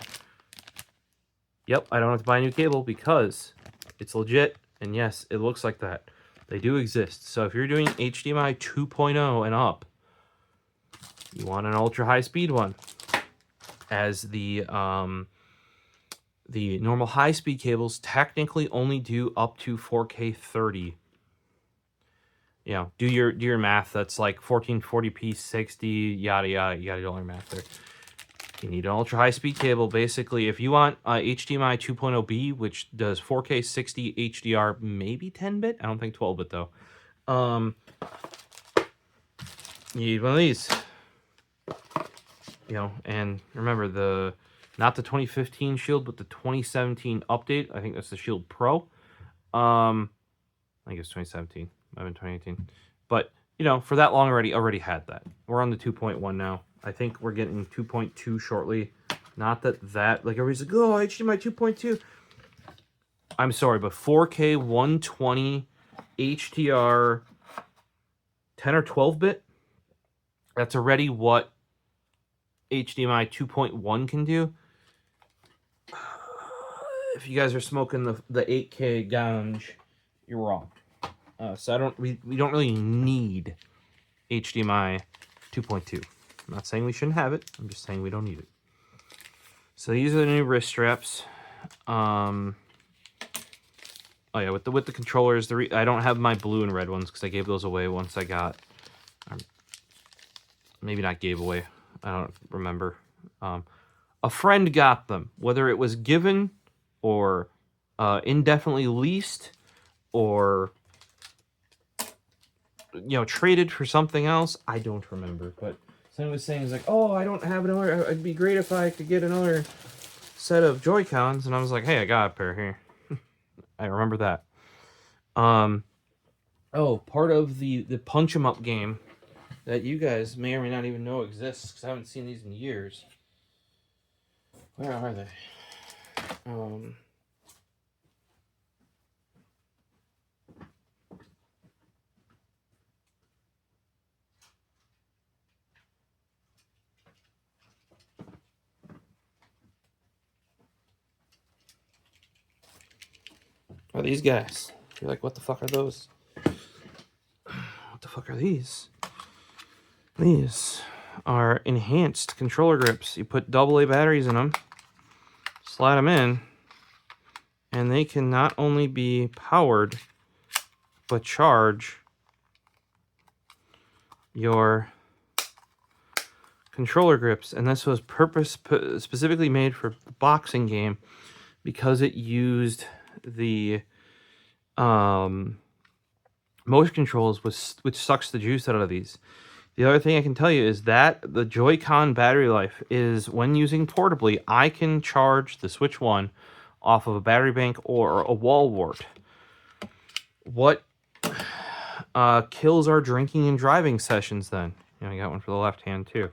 Yep, I don't have to buy a new cable because it's legit, and yes, it looks like that. They do exist. So if you're doing HDMI 2.0 and up, you want an ultra high speed one. As the normal high speed cables technically only do up to 4K 30. You know, do your math. That's like 1440p 60, yada yada. You gotta do all your math there. You need an ultra high speed cable. Basically, if you want HDMI 2.0B, which does 4K 60 HDR, maybe 10-bit. I don't think 12-bit though. You need one of these. You know, and remember not the 2015 Shield, but the 2017 update. I think that's the Shield Pro. I think it's 2017. Might have been 2018. But, you know, for that long already had that. We're on the 2.1 now. I think we're getting 2.2 shortly. Not that, like, everybody's like, oh, HDMI 2.2. I'm sorry, but 4K 120 HDR 10 or 12-bit, that's already what HDMI 2.1 can do. If you guys are smoking the 8K ganj, you're wrong. So we don't really need HDMI 2.2. I'm not saying we shouldn't have it. I'm just saying we don't need it. So these are the new wrist straps. Oh yeah, with the controllers, I don't have my blue and red ones because I gave those away once I got. Maybe not gave away. I don't remember. A friend got them, whether it was given or indefinitely leased or, you know, traded for something else. I don't remember, but someone was saying, like, oh, I don't have another, it'd be great if I could get another set of Joy-Cons, and I was like, hey, I got a pair here. I remember that. Oh, part of the punch 'em up game that you guys may or may not even know exists, because I haven't seen these in years. Where are they? Are these guys? You're like, what the fuck are those? What the fuck are these? These are enhanced controller grips. You put AA batteries in them, slide them in, and they can not only be powered, but charge your controller grips. And this was specifically made for the boxing game because it used the motion controls, which sucks the juice out of these. The other thing I can tell you is that the Joy-Con battery life is, when using portably, I can charge the Switch 1 off of a battery bank or a wall wart. What kills our drinking and driving sessions then? You know, I got one for the left hand too.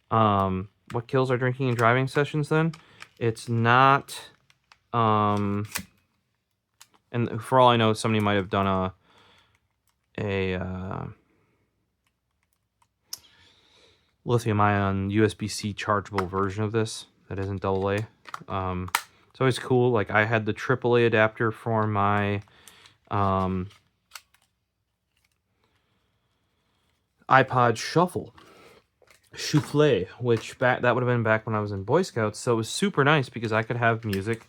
What kills our drinking and driving sessions then? It's not... and for all I know, somebody might have done a lithium-ion USB-C chargeable version of this that isn't AA. It's always cool. Like, I had the AAA adapter for my iPod Shuffle, Souffle, which that would have been back when I was in Boy Scouts. So it was super nice because I could have music,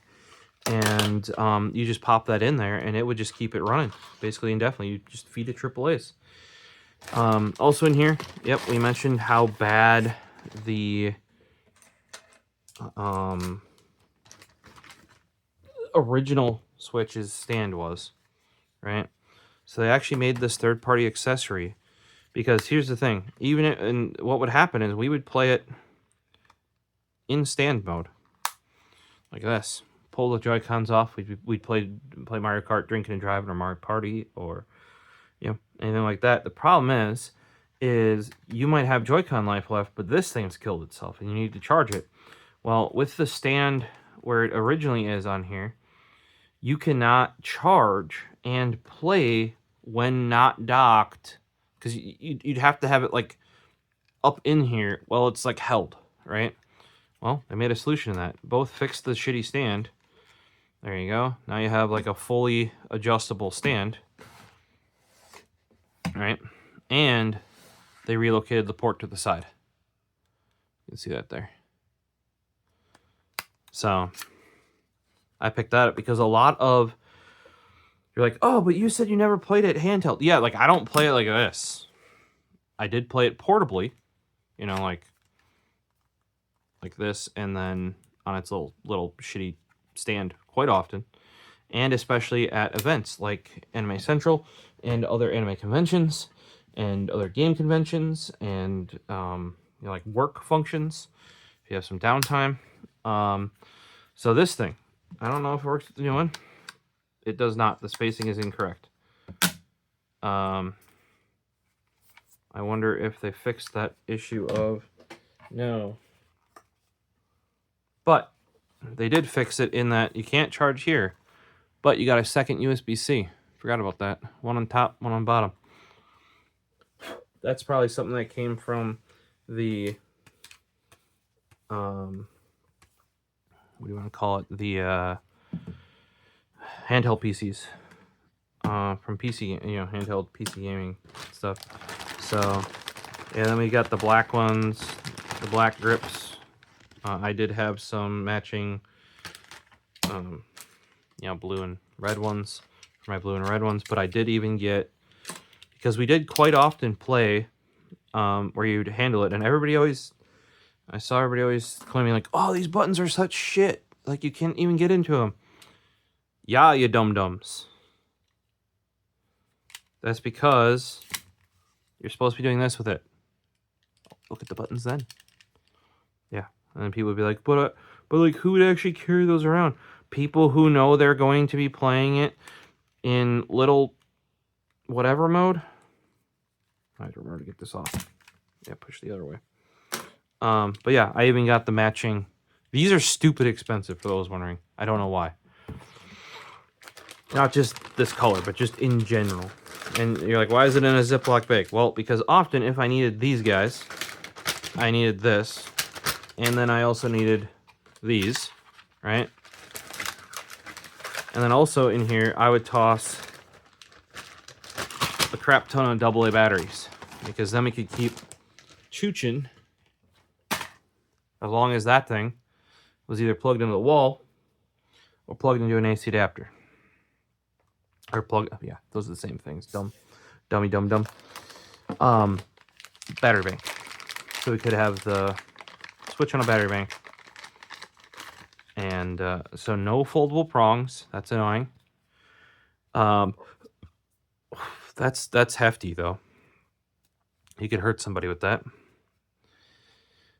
and you just pop that in there, and it would just keep it running, basically indefinitely. You just feed it AAAs. Also in here, yep, we mentioned how bad the original Switch's stand was, right? So they actually made this third-party accessory, because here's the thing. And what would happen is we would play it in stand mode, like this. Pull the Joy-Cons off. We'd play Mario Kart, drinking and driving, or Mario Party, or anything like that. The problem is you might have Joy-Con life left, but this thing's killed itself, and you need to charge it. Well, with the stand where it originally is on here, you cannot charge and play when not docked, because you'd have to have it like up in here. Well, it's like held, right? Well, they made a solution to that. Both fixed the shitty stand. There you go. Now you have like a fully adjustable stand, right? And they relocated the port to the side. You can see that there. So I picked that up because a lot of, you're like, oh, but you said you never played it handheld. Yeah, like, I don't play it like this. I did play it portably, like this, and then on its little shitty stand quite often, and especially at events like Anime Central and other anime conventions and other game conventions, and like work functions if you have some downtime. So this thing, I don't know if it works with the new one. It does not. The spacing is incorrect. I wonder if they fixed that issue of no. But they did fix it in that you can't charge here, but you got a second USB-C. Forgot about that. One on top, one on bottom. That's probably something that came from the what do you want to call it? The handheld PCs. From PC, handheld PC gaming stuff. So, yeah, then we got the black ones, the black grips. I did have some matching, blue and red ones for my blue and red ones, but I did even get, because we did quite often play where you'd handle it, and I saw everybody always claiming like, oh, these buttons are such shit, like you can't even get into them. Yeah, you dum-dums. That's because you're supposed to be doing this with it. Look at the buttons then. Yeah, and then people would be like, but like, who would actually carry those around? People who know they're going to be playing it in little whatever mode. I have to remember to get this off. Yeah, push the other way. But yeah, I even got the matching. These are stupid expensive for those wondering. I don't know why. Not just this color, but just in general. And you're like, why is it in a Ziploc bag? Well, because often if I needed these guys, I needed this. And then I also needed these, right? And then also in here, I would toss a crap ton of AA batteries, because then we could keep chooching as long as that thing was either plugged into the wall or plugged into an AC adapter. Or yeah, those are the same things. Dummy. Battery bank. So we could have the switch on a battery bank. And so no foldable prongs. That's annoying. That's hefty though. You could hurt somebody with that.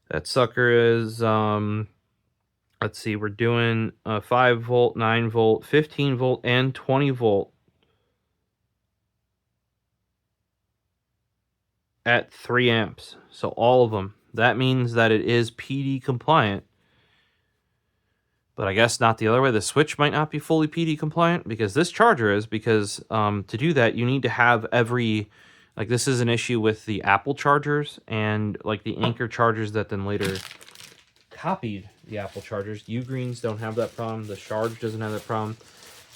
That sucker is let's see, we're doing 5 volt, 9 volt, 15 volt, and 20 volt at 3 amps. So all of them. That means that it is PD compliant. But I guess not the other way. The Switch might not be fully PD compliant, because this charger is, because to do that, you need to have every, like, this is an issue with the Apple chargers and like the Anker chargers that then later copied the Apple chargers. U-Greens don't have that problem. The Charge doesn't have that problem.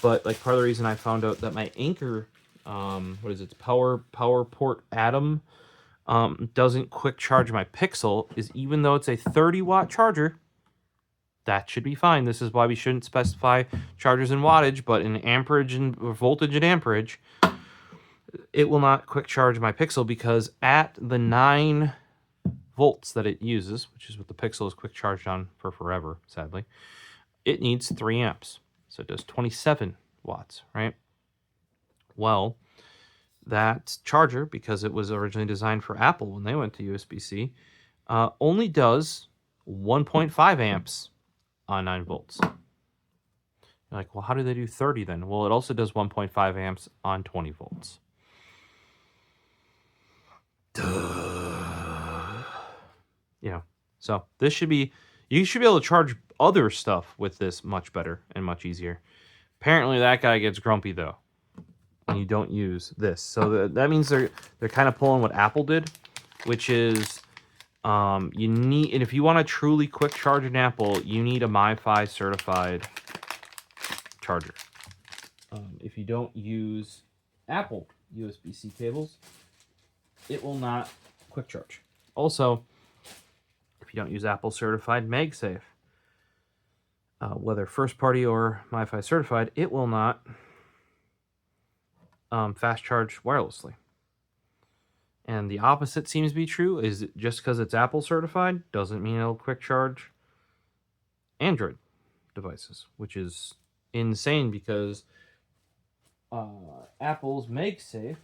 But like part of the reason I found out that my Anker, what is it, Power Port Atom, doesn't quick charge my Pixel is even though it's a 30-watt charger, that should be fine. This is why we shouldn't specify chargers in wattage, but in amperage and voltage and amperage, it will not quick charge my Pixel because at the 9 volts that it uses, which is what the Pixel is quick charged on for forever, sadly, it needs 3 amps. So it does 27 watts, right? Well, that charger, because it was originally designed for Apple when they went to USB-C, only does 1.5 amps on 9 volts. You're like, well, how do they do 30 then? Well, it also does 1.5 amps on 20 volts. Duh. You know, so this should be, you should be able to charge other stuff with this much better and much easier. Apparently that guy gets grumpy though when you don't use this. So that means they're kind of pulling what Apple did, which is you need, and if you want to truly quick charge an Apple, you need a MiFi certified charger. If you don't use Apple USB-C cables, it will not quick charge. Also, if you don't use Apple certified MagSafe, whether first party or MiFi certified, it will not fast charge wirelessly. And the opposite seems to be true, is just because it's Apple certified doesn't mean it'll quick charge Android devices, which is insane because Apple's MagSafe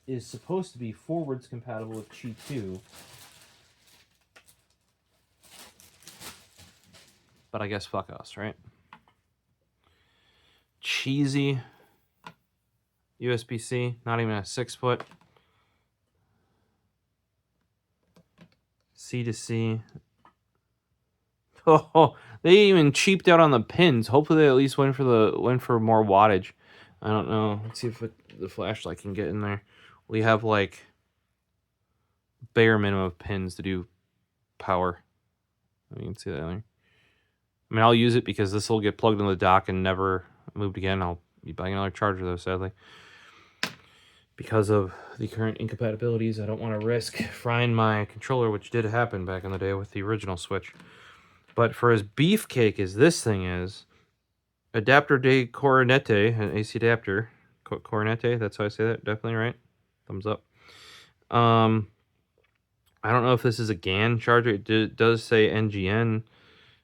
is supposed to be forwards compatible with Qi 2. But I guess fuck us, right? Cheesy USB-C, not even a 6-foot. C to C. Oh, they even cheaped out on the pins. Hopefully they at least went for more wattage. I don't know. Let's see if the flashlight can get in there. We have like bare minimum of pins to do power. You can see that there. I mean, I'll use it because this will get plugged into the dock and never moved again. I'll be buying another charger though, sadly. Because of the current incompatibilities, I don't want to risk frying my controller, which did happen back in the day with the original Switch. But for as beefcake as this thing is, adapter de cornete, an AC adapter, cornete, that's how I say that, definitely right. Thumbs up. I don't know if this is a GAN charger. It does say NGN,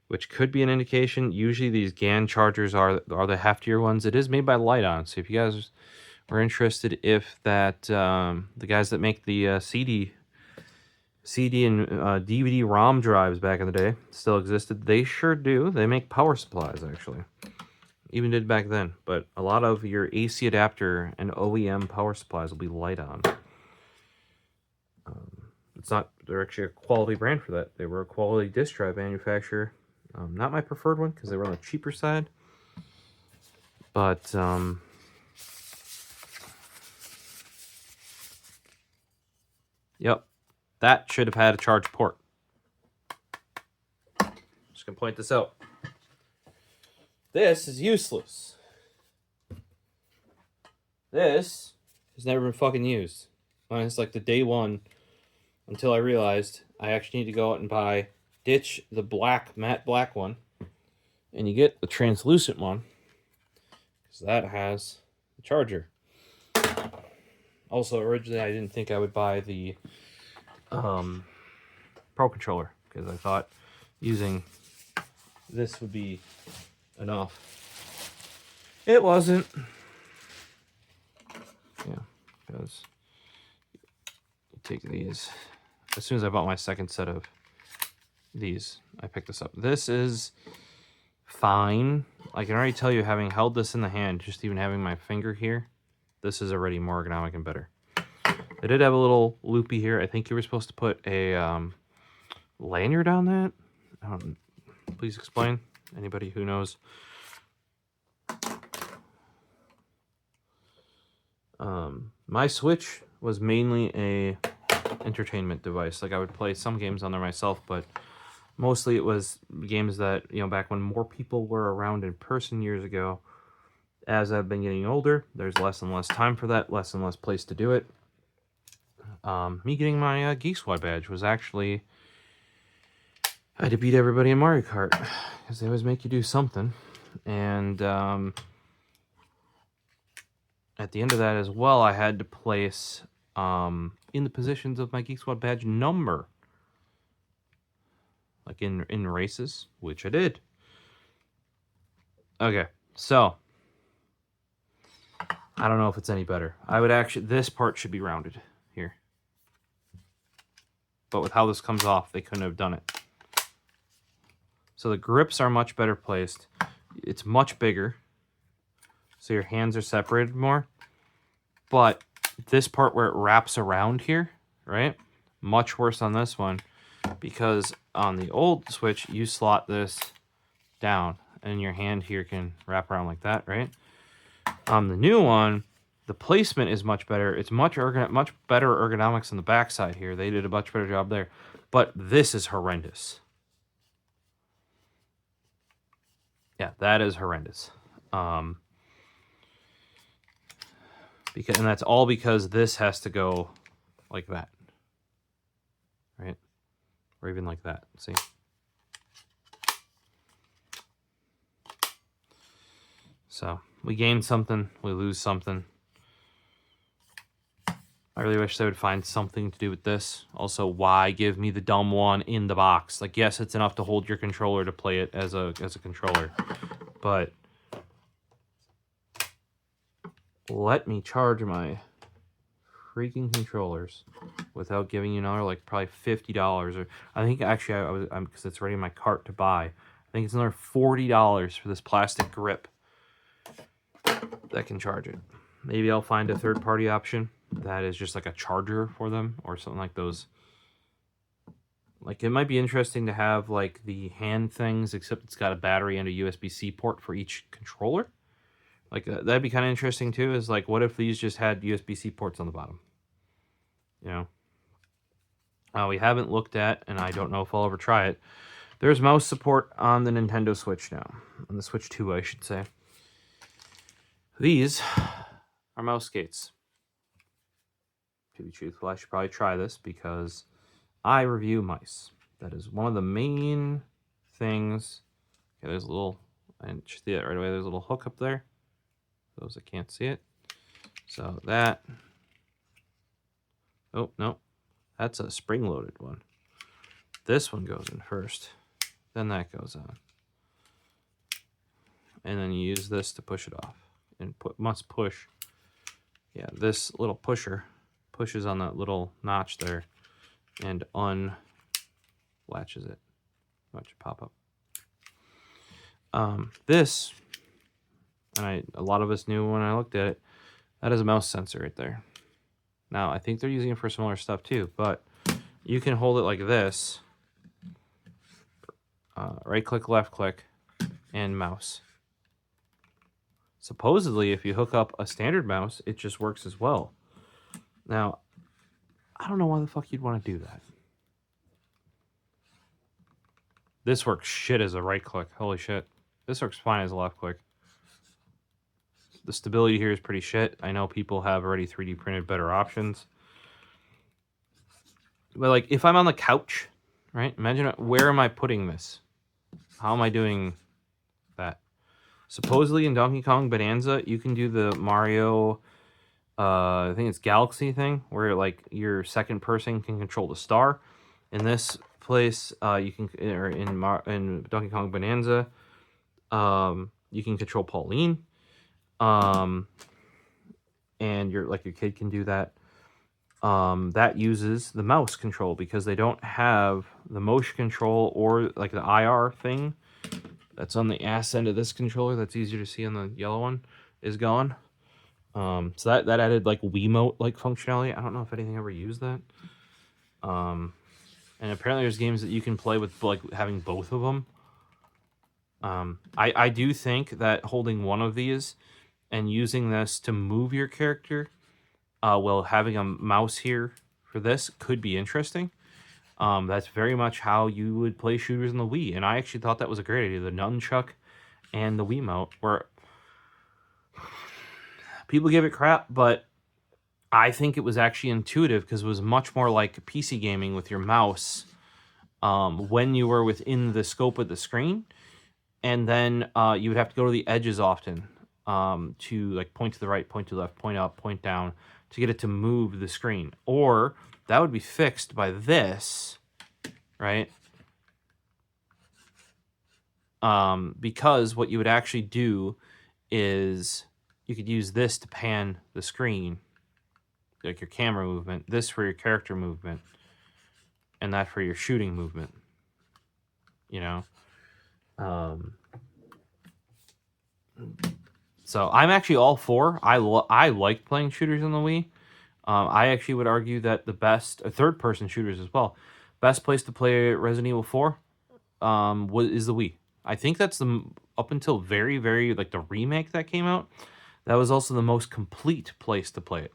which could be an indication. Usually these GAN chargers are the heftier ones. It is made by Lite-On, so if you guys are interested, if that the guys that make the CD and DVD ROM drives back in the day still existed, they sure do. They make power supplies, actually. Even did back then. But a lot of your AC adapter and OEM power supplies will be Lite-On. It's not, they're actually a quality brand for that. They were a quality disk drive manufacturer. Not my preferred one because they were on the cheaper side. But yep, that should have had a charge port. Just gonna point this out. This is useless. This has never been fucking used. It's like the day one until I realized I actually need to go out and ditch the matte black one, and you get the translucent one because that has the charger. Also, originally I didn't think I would buy the Pro controller because I thought using this would be enough. It wasn't. Yeah, because you take these. As soon as I bought my second set of these, I picked this up. This is fine. I can already tell you, having held this in the hand, just even having my finger here, this is already more ergonomic and better. They did have a little loopy here. I think you were supposed to put a lanyard on that. Please explain. Anybody who knows. My Switch was mainly a entertainment device. Like, I would play some games on there myself, but Mostly it was games that, you know, back when more people were around in person years ago. As I've been getting older, there's less and less time for that, less and less place to do it. Me getting my Geek Squad badge was actually... I had to beat everybody in Mario Kart, because they always make you do something. And at the end of that as well, I had to place in the positions of my Geek Squad badge number. Like in races, which I did. Okay, so I don't know if it's any better. I would actually, this part should be rounded here. But with how this comes off, they couldn't have done it. So the grips are much better placed. It's much bigger. So your hands are separated more. But this part where it wraps around here, right? Much worse on this one. Because on the old Switch, you slot this down. And your hand here can wrap around like that, right? On the new one, the placement is much better. It's much better ergonomics on the backside here. They did a much better job there. But this is horrendous. Yeah, that is horrendous. And that's all because this has to go like that. Right? Or even like that. See? So, we gain something, we lose something. I really wish they would find something to do with this. Also, why give me the dumb one in the box? Like, yes, it's enough to hold your controller to play it as a controller. But let me charge my freaking controllers without giving you another, like, probably $50. Or I think, actually, I'm because it's already in my cart to buy. I think it's another $40 for this plastic grip that can charge it. Maybe I'll find a third-party option that is just like a charger for them or something like those. Like, it might be interesting to have like the hand things, except it's got a battery and a USB-C port for each controller. Like, that'd be kind of interesting too, is like, what if these just had USB-C ports on the bottom? You know? We haven't looked at, and I don't know if I'll ever try it. There's mouse support on the Nintendo Switch now. On the Switch 2, I should say. These are mouse skates. To be truthful, I should probably try this because I review mice. That is one of the main things. Okay, there's a little, and you see it right away, there's a little hook up there. For those that can't see it. So that, oh, no, that's a spring-loaded one. This one goes in first, then that goes on. And then you use this to push it off. And must push, yeah, this little pusher pushes on that little notch there and unlatches it. Watch it pop up. This, and a lot of us knew when I looked at it, that is a mouse sensor right there. Now, I think they're using it for similar stuff too, but you can hold it like this. Right click, left click, and mouse. Supposedly, if you hook up a standard mouse, it just works as well. Now, I don't know why the fuck you'd want to do that. This works shit as a right click. Holy shit. This works fine as a left click. The stability here is pretty shit. I know people have already 3D printed better options. But like, if I'm on the couch, right? Imagine, where am I putting this? How am I doing that? Supposedly in Donkey Kong Bonanza, you can do the Mario, I think it's Galaxy thing, where like your second person can control the star. In this place, you can, or in Donkey Kong Bonanza, you can control Pauline, and your kid can do that. That uses the mouse control because they don't have the motion control or like the IR thing that's on the ass end of this controller that's easier to see on the yellow one is gone. So that added like Wiimote like functionality. I don't know if anything ever used that. And apparently there's games that you can play with like having both of them. I do think that holding one of these and using this to move your character while having a mouse here for this could be interesting. That's very much how you would play shooters in the Wii, and I actually thought that was a great idea. The nunchuck and the Wiimote, where people give it crap, but I think it was actually intuitive because it was much more like PC gaming with your mouse when you were within the scope of the screen, and then you would have to go to the edges often to like point to the right, point to the left, point up, point down to get it to move the screen. Or that would be fixed by this, right? Because what you would actually do is you could use this to pan the screen, like your camera movement, this for your character movement, and that for your shooting movement, you know? So I'm actually all for. I like playing shooters on the Wii. I actually would argue that the best third-person shooters as well, best place to play Resident Evil 4 is the Wii. I think that's up until very, very, like, the remake that came out, that was also the most complete place to play it.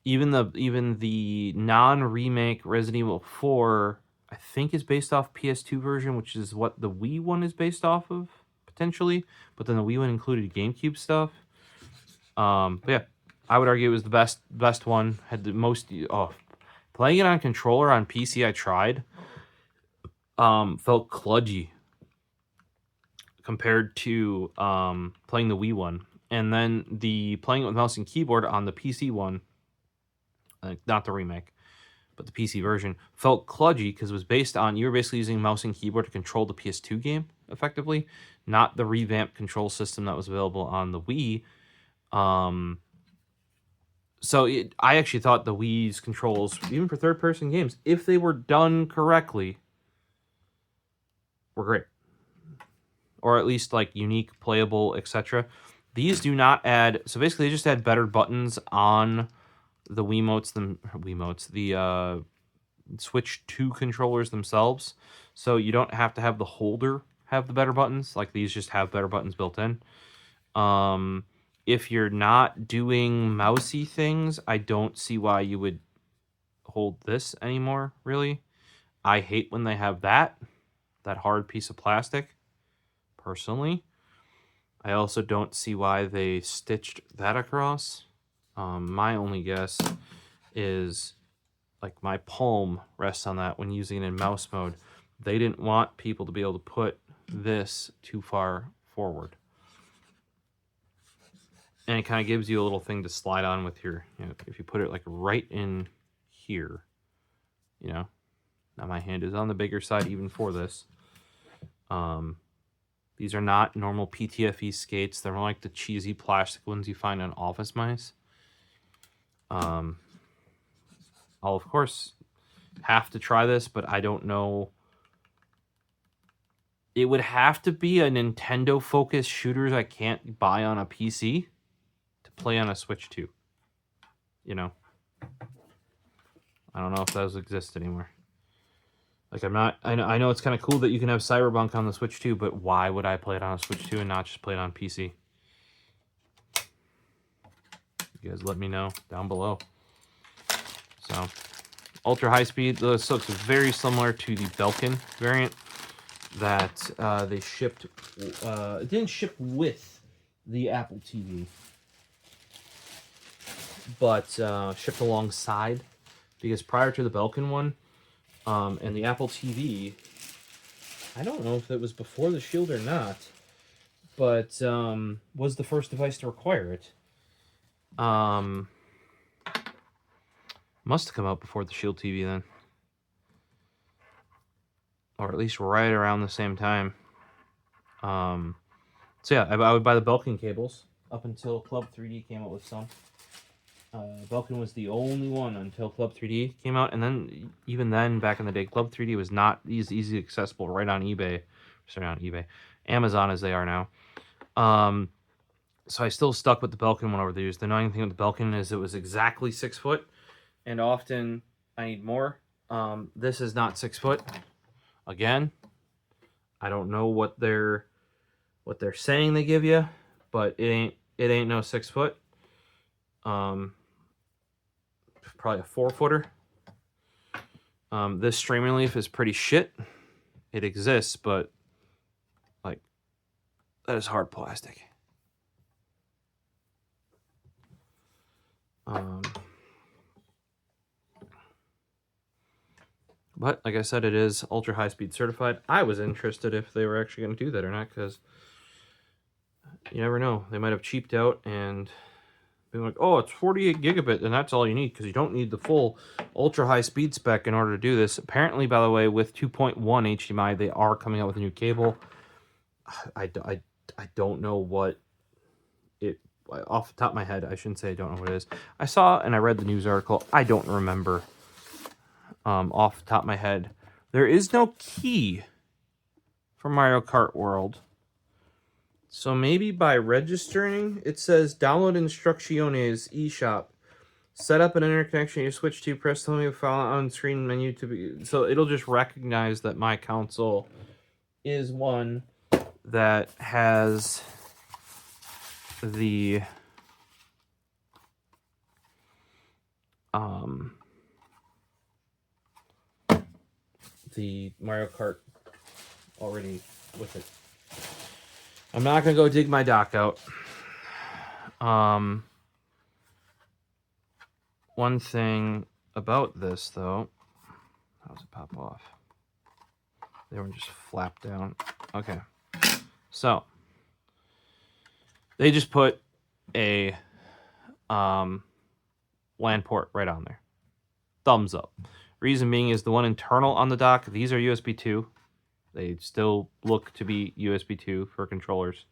Even the non-remake Resident Evil 4, I think, is based off PS2 version, which is what the Wii one is based off of, potentially. But then the Wii one included GameCube stuff. But yeah, I would argue it was the best one. Had the most. Playing it on controller on PC, I tried. Felt kludgy compared to playing the Wii one, and then playing it with mouse and keyboard on the PC one, not the remake, but the PC version, felt kludgy because it was based on, you were basically using mouse and keyboard to control the PS2 game effectively, not the revamped control system that was available on the Wii. So I actually thought the Wii's controls, even for third-person games, if they were done correctly, were great. Or at least like unique, playable, etc. These do not add, so basically they just add better buttons on the the Switch 2 controllers themselves. So you don't have to have the holder have the better buttons. Like, these just have better buttons built in. If you're not doing mousy things, I don't see why you would hold this anymore, really. I hate when they have that hard piece of plastic, personally. I also don't see why they stitched that across. My only guess is, like, my palm rests on that when using it in mouse mode. They didn't want people to be able to put this too far forward. And it kind of gives you a little thing to slide on with your, if you put it like right in here, Now my hand is on the bigger side even for this. These are not normal PTFE skates. They're more like the cheesy plastic ones you find on Office Mice. I'll, of course, have to try this, but I don't know. It would have to be a Nintendo-focused shooters I can't buy on a PC to play on a Switch 2. I don't know if those exist anymore. Like, I know it's kind of cool that you can have Cyberpunk on the Switch 2, but why would I play it on a Switch 2 and not just play it on PC? You guys let me know down below. So, ultra high speed. This looks very similar to the Belkin variant that they shipped. It didn't ship with the Apple TV, but shipped alongside, because prior to the Belkin one and the Apple TV, I don't know if it was before the Shield or not, but was the first device to require it. Must have come out before the Shield TV then. Or at least right around the same time. So yeah, I would buy the Belkin cables up until Club 3D came out with some. Belkin was the only one until Club 3D came out, and then even then, back in the day, Club 3D was not easy accessible right on eBay. Sorry, not eBay, Amazon as they are now. So I still stuck with the Belkin one over the years. The annoying thing with the Belkin is it was exactly 6 foot, and often I need more. This is not 6 foot. Again, I don't know what they're saying they give you, but it ain't no 6 foot. Probably a 4 footer. This streaming leaf is pretty shit. It exists, but like that is hard plastic. But like I said, it is ultra high speed certified. I was interested if they were actually going to do that or not, because you never know. They might have cheaped out and been like, oh, it's 48 gigabit, and that's all you need, because you don't need the full ultra high speed spec in order to do this. Apparently, by the way, with 2.1 HDMI, they are coming out with a new cable. I don't know what it, off the top of my head, I shouldn't say I don't know what it is. I saw and I read the news article. I don't remember off the top of my head. There is no key for Mario Kart World. So maybe by registering, it says download instrucciones eShop. Set up an internet connection you switch to, press the home file on screen menu to be. So it'll just recognize that my console is one that has the Mario Kart already with it. I'm not gonna go dig my dock out. One thing about this though, how does it pop off? They were just flapped down. Okay, so they just put a LAN port right on there. Thumbs up. Reason being is the one internal on the dock, these are USB 2. They still look to be USB 2 for controllers.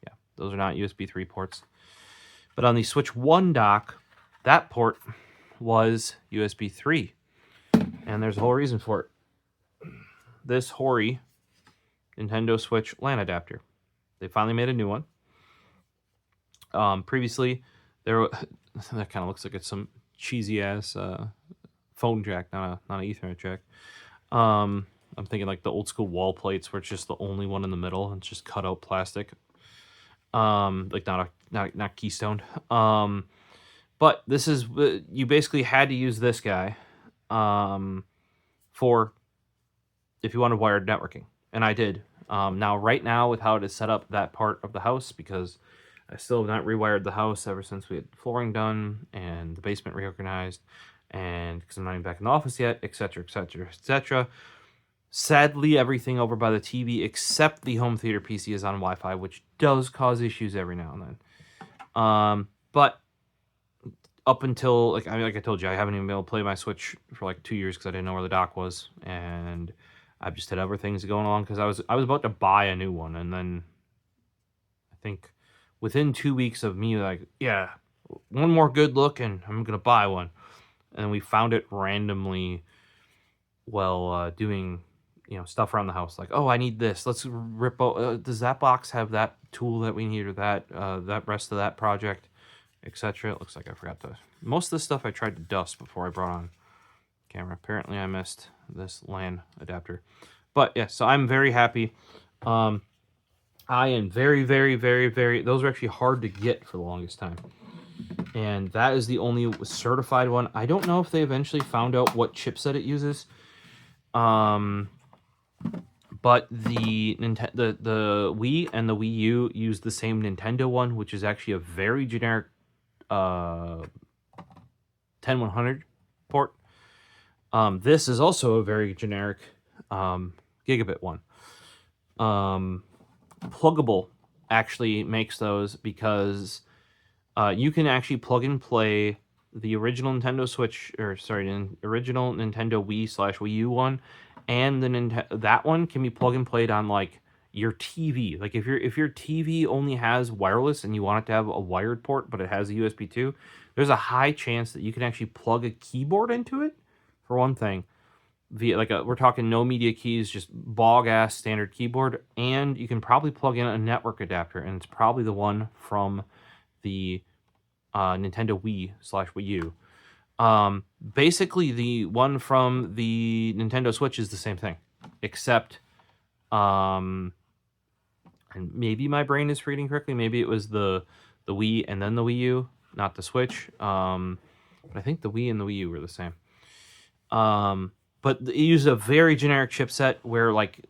Yeah, those are not USB 3 ports. But on the Switch 1 dock, that port was USB 3. And there's a whole reason for it. This hoary Nintendo Switch LAN adapter. They finally made a new one. Previously, that kind of looks like it's some cheesy ass phone jack, not an Ethernet jack. I'm thinking like the old school wall plates where it's just the only one in the middle and it's just cut out plastic. Like not keystoned. But this is, you basically had to use this guy for if you wanted wired networking, and I did. Now right now with how it is set up, that part of the house, because I still have not rewired the house ever since we had flooring done and the basement reorganized, and because I'm not even back in the office yet, etc., etc., etc. Sadly, everything over by the TV except the home theater PC is on Wi-Fi, which does cause issues every now and then. But up until, like I told you, I haven't even been able to play my Switch for like 2 years because I didn't know where the dock was, and I've just had other things going on because I was about to buy a new one, and then I think within 2 weeks of me like, yeah, one more good look and I'm gonna buy one, and we found it randomly while doing stuff around the house. Like, oh, I need this. Let's rip out. Does that box have that tool that we need, or that rest of that project, etc. It looks like I forgot to. Most of the stuff I tried to dust before I brought on camera. Apparently, I missed this LAN adapter. But yeah, so I'm very happy. I am very, very, very, very. Those are actually hard to get for the longest time. And that is the only certified one. I don't know if they eventually found out what chipset it uses. But the Wii and the Wii U use the same Nintendo one, which is actually a very generic 10100 port. This is also a very generic gigabit one. Pluggable actually makes those because you can actually plug and play the original Nintendo Switch, or sorry, original Nintendo Wii/Wii U one, and that one can be plug and played on like your TV. Like if your TV only has wireless and you want it to have a wired port, but it has a USB 2, there's a high chance that you can actually plug a keyboard into it. For one thing, via we're talking no media keys, just bog ass standard keyboard, and you can probably plug in a network adapter, and it's probably the one from the Nintendo Wii/Wii U. Basically, the one from the Nintendo Switch is the same thing, except, and maybe my brain is reading correctly. Maybe it was the Wii and then the Wii U, not the Switch. But I think the Wii and the Wii U were the same. but it uses a very generic chipset where like you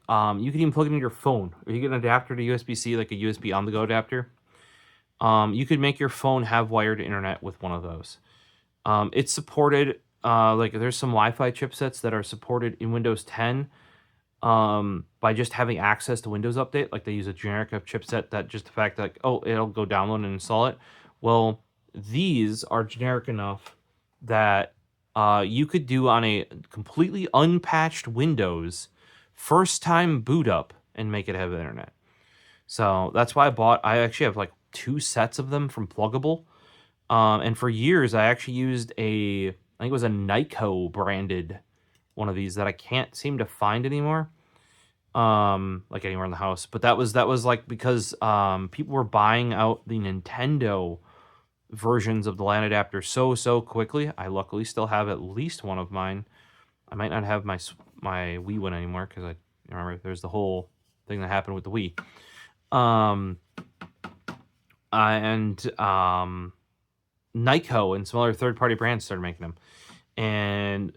can even plug it into your phone, or you get an adapter to USB-C, like a USB on-the-go adapter. You could make your phone have wired internet with one of those. It's supported, like there's some Wi-Fi chipsets that are supported in Windows 10 by just having access to Windows Update. Like they use a generic chipset that just the fact that, like, oh, it'll go download and install it. Well, these are generic enough that you could do on a completely unpatched Windows first time boot up and make it have internet. So that's why I actually have like 2 sets of them from Pluggable. And for years, I actually used I think it was a Nyko branded one of these that I can't seem to find anymore, like anywhere in the house. But that was like because people were buying out the Nintendo versions of the LAN adapter so quickly. I luckily still have at least one of mine. I might not have my Wii one anymore because I remember there's the whole thing that happened with the Wii. Nyko and some other third-party brands started making them. And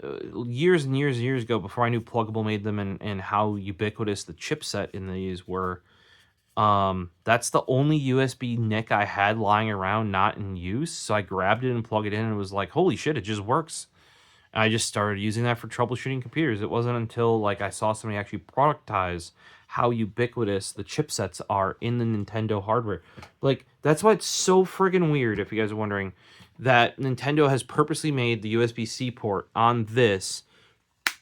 years and years ago, before I knew Pluggable made them and how ubiquitous the chipset in these were, that's the only USB NIC I had lying around not in use. So I grabbed it and plugged it in and was like, holy shit, it just works. And I just started using that for troubleshooting computers. It wasn't until like I saw somebody actually productize how ubiquitous the chipsets are in the Nintendo hardware. Like, that's why it's so friggin' weird, if you guys are wondering, that Nintendo has purposely made the USB-C port on this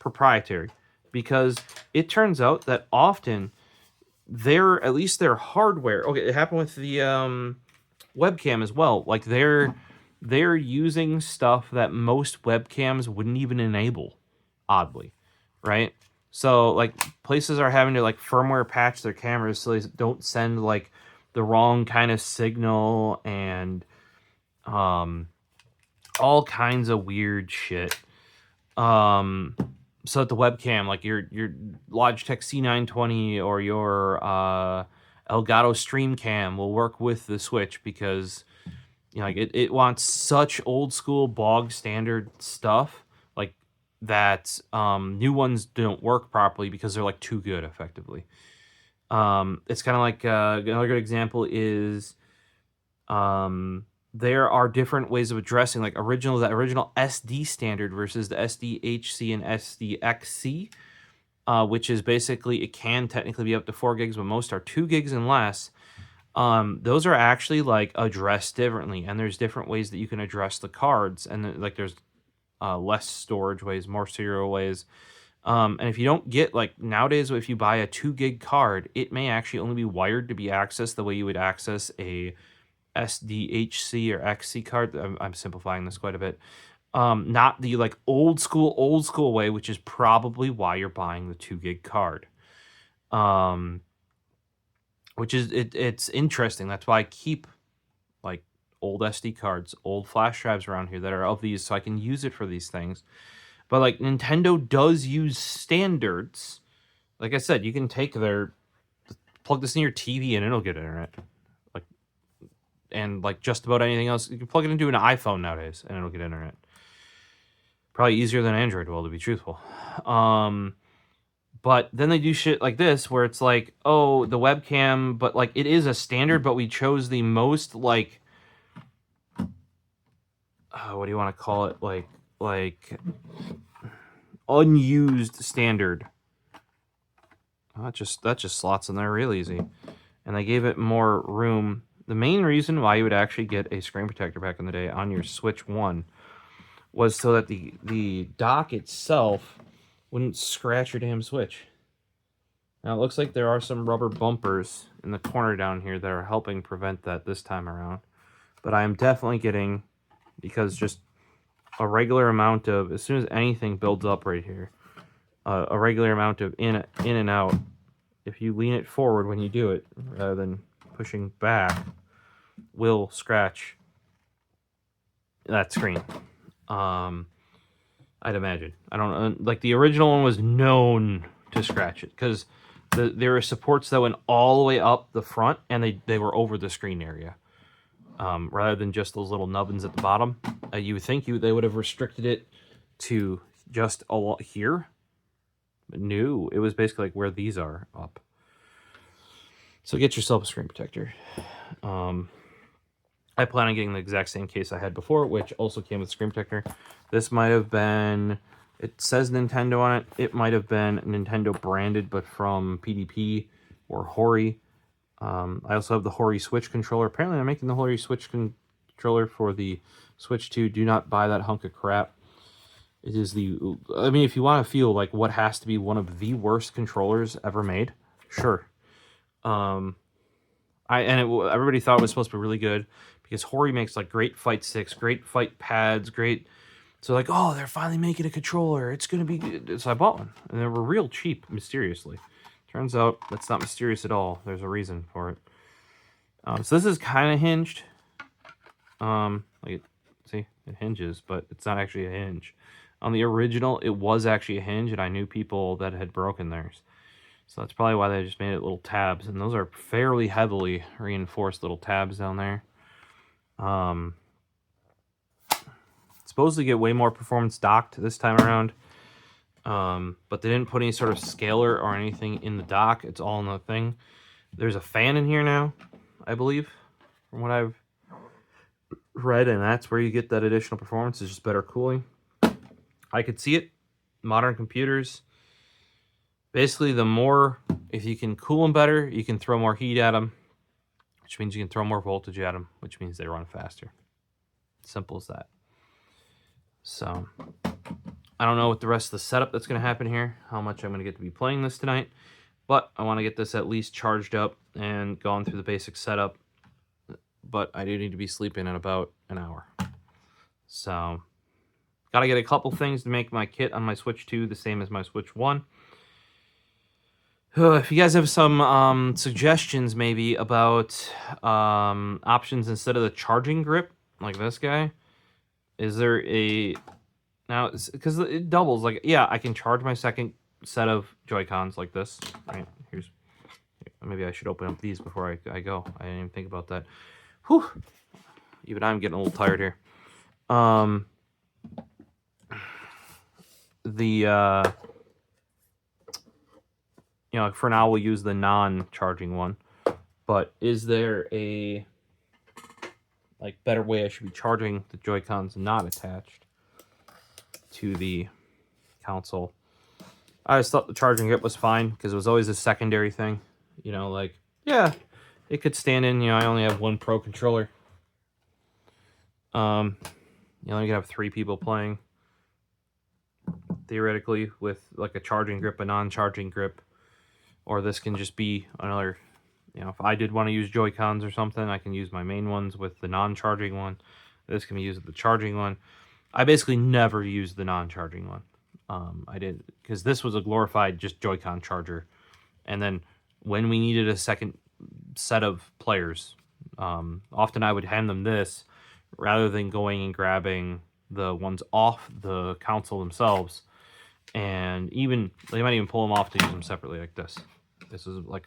proprietary. Because it turns out that often at least their hardware, okay, it happened with the webcam as well. Like, they're using stuff that most webcams wouldn't even enable, oddly, right? So, like, places are having to, like, firmware patch their cameras so they don't send, like, the wrong kind of signal and all kinds of weird shit. So that the webcam, like your Logitech C920 or your Elgato Stream Cam will work with the Switch because, you know, like it wants such old school bog standard stuff like that. New ones don't work properly because they're like too good effectively. It's kind of like another good example is there are different ways of addressing like the original SD standard versus the SDHC and SDXC, which is basically it can technically be up to 4 gigs, but most are 2 gigs and less. Those are actually like addressed differently, and there's different ways that you can address the cards, and like there's less storage ways, more serial ways. And if you don't get, like nowadays, if you buy a 2 gig card, it may actually only be wired to be accessed the way you would access a SDHC or XC card. I'm simplifying this quite a bit. Not the like old school way, which is probably why you're buying the 2 gig card. Which is it's interesting. That's why I keep like old SD cards, old flash drives around here that are of these, so I can use it for these things. But like Nintendo does use standards. Like I said, you can take plug this in your TV and it'll get internet. Like, and like just about anything else, you can plug it into an iPhone nowadays and it'll get internet. Probably easier than Android will, to be truthful. But then they do shit like this where it's like, oh, the webcam, but like it is a standard, but we chose the most like, what do you want to call it? Like unused standard. That just slots in there real easy. And they gave it more room. The main reason why you would actually get a screen protector back in the day on your Switch 1 was so that the dock itself wouldn't scratch your damn Switch. Now, it looks like there are some rubber bumpers in the corner down here that are helping prevent that this time around. But I am definitely getting, because just a regular amount of, as soon as anything builds up right here, a regular amount of in and out, if you lean it forward when you do it, rather than pushing back, will scratch that screen. I'd imagine. I don't know. Like the original one was known to scratch it because there were supports that went all the way up the front and they were over the screen area, rather than just those little nubbins at the bottom. You would think they would have restricted it to just here, No, it was basically like where these are up. So get yourself a screen protector. I plan on getting the exact same case I had before, which also came with a screen protector. This might have been, it says Nintendo on it. It might have been Nintendo branded, but from PDP or Hori. I also have the Hori Switch controller. Apparently I'm making the Hori Switch controller for the Switch 2. Do not buy that hunk of crap. It is the, I mean, if you want to feel like what has to be one of the worst controllers ever made, sure. Everybody thought it was supposed to be really good because Hori makes like great fight sticks, great fight pads, great. So like, oh, they're finally making a controller. It's gonna be good. So I bought one, and they were real cheap, mysteriously. Turns out that's not mysterious at all. There's a reason for it. So this is kind of hinged. See, it hinges, but it's not actually a hinge. On the original, it was actually a hinge, and I knew people that had broken theirs. So that's probably why they just made it little tabs. And those are fairly heavily reinforced little tabs down there. Supposedly get way more performance docked this time around. But they didn't put any sort of scaler or anything in the dock. It's all in the thing. There's a fan in here now, I believe, from what I've read. And that's where you get that additional performance. It's just better cooling. I could see it. Modern computers. Basically, the more, if you can cool them better, you can throw more heat at them, which means you can throw more voltage at them, which means they run faster. Simple as that. So, I don't know what the rest of the setup that's going to happen here, how much I'm going to get to be playing this tonight, but I want to get this at least charged up and gone through the basic setup, but I do need to be sleeping in about an hour. So, got to get a couple things to make my kit on my Switch 2 the same as my Switch 1. If you guys have some suggestions maybe about options instead of the charging grip, like this guy, is there a... Now, because it doubles, like, yeah, I can charge my second set of Joy-Cons like this, right? Maybe I should open up these before I go. I didn't even think about that. Whew. Even I'm getting a little tired here. You know, for now we'll use the non-charging one. But is there a better way I should be charging the Joy-Cons not attached to the console? I just thought the charging grip was fine because it was always a secondary thing. You know, like, yeah, it could stand in. You know, I only have one Pro controller. You only have 3 people playing. Theoretically, with like a charging grip, a non-charging grip. Or this can just be another, you know, if I did want to use Joy-Cons or something, I can use my main ones with the non-charging one. This can be used with the charging one. I basically never used the non-charging one. I did, because this was a glorified just Joy-Con charger. And then when we needed a second set of players, often I would hand them this rather than going and grabbing the ones off the console themselves. And even, they might even pull them off to use them separately like this. This is like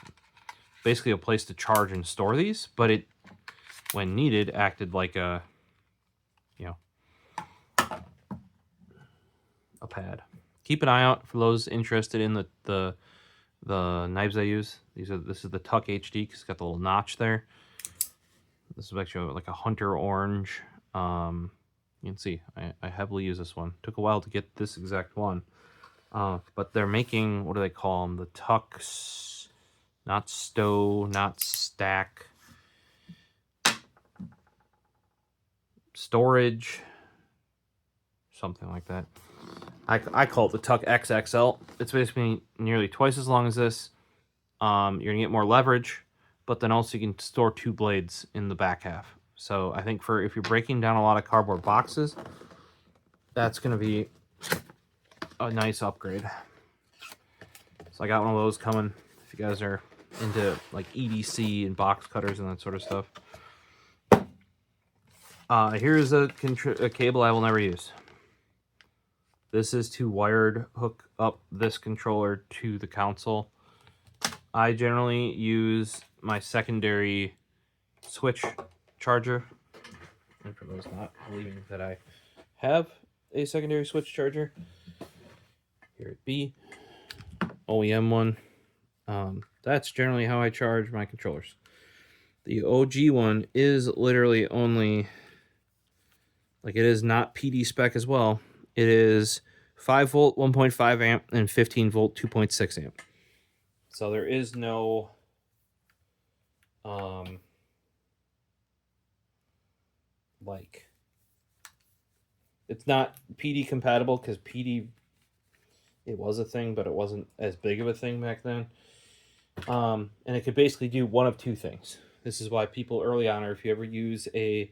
basically a place to charge and store these, but it, when needed, acted like a, you know, a pad. Keep an eye out for those interested in the knives I use. This is the Tuck HD because it's got the little notch there. This is actually like a hunter orange. You can see I heavily use this one. Took a while to get this exact one. But they're making, what do they call them? The Tucks, not stow, not stack. Storage, something like that. I call it the Tuck XXL. It's basically nearly twice as long as this. You're going to get more leverage, but then also you can store 2 blades in the back half. So I think if you're breaking down a lot of cardboard boxes, that's going to be a nice upgrade. So I got one of those coming if you guys are into like EDC and box cutters and that sort of stuff. Here's a cable I will never use. This is to wired hook up this controller to the console. I generally use my secondary Switch charger. And for those not believing that I have a secondary Switch charger, here it be. OEM one. That's generally how I charge my controllers. The OG one is literally only, like, it is not PD spec as well. It is 5 volt 1.5 amp and 15 volt 2.6 amp. So there is no like, it's not PD compatible, because PD, it was a thing, but it wasn't as big of a thing back then. And it could basically do one of two things. This is why people early on, or if you ever use a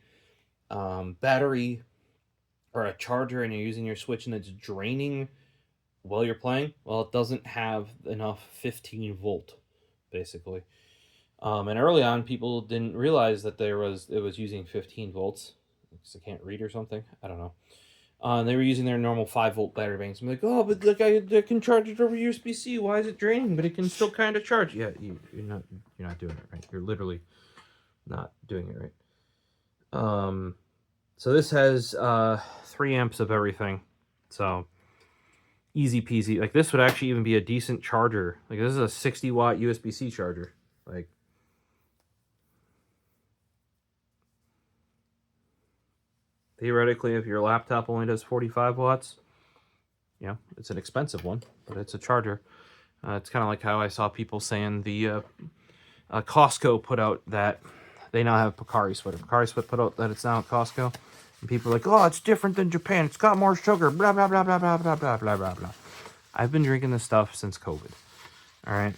battery or a charger and you're using your Switch and it's draining while you're playing, well, it doesn't have enough 15 volt, basically. And early on, people didn't realize that it was using 15 volts, because they can't read or something. I don't know. They were using their normal 5 volt battery banks. I'm like, oh, but look, I can charge it over USB-C. Why is it draining? But it can still kind of charge. Yeah, you're not doing it right. You're literally not doing it right. So this has 3 amps of everything. So easy peasy. Like, this would actually even be a decent charger. Like, this is a 60 watt USB-C charger. Like, theoretically, if your laptop only does 45 watts, yeah, it's an expensive one, but it's a charger. It's kind of like how I saw people saying the Costco put out that they now have Pocari Sweat. Pocari Sweat put out that it's now at Costco. And people are like, oh, it's different than Japan. It's got more sugar, blah, blah, blah, blah, blah, blah, blah, blah, blah, blah. I've been drinking this stuff since COVID. All right.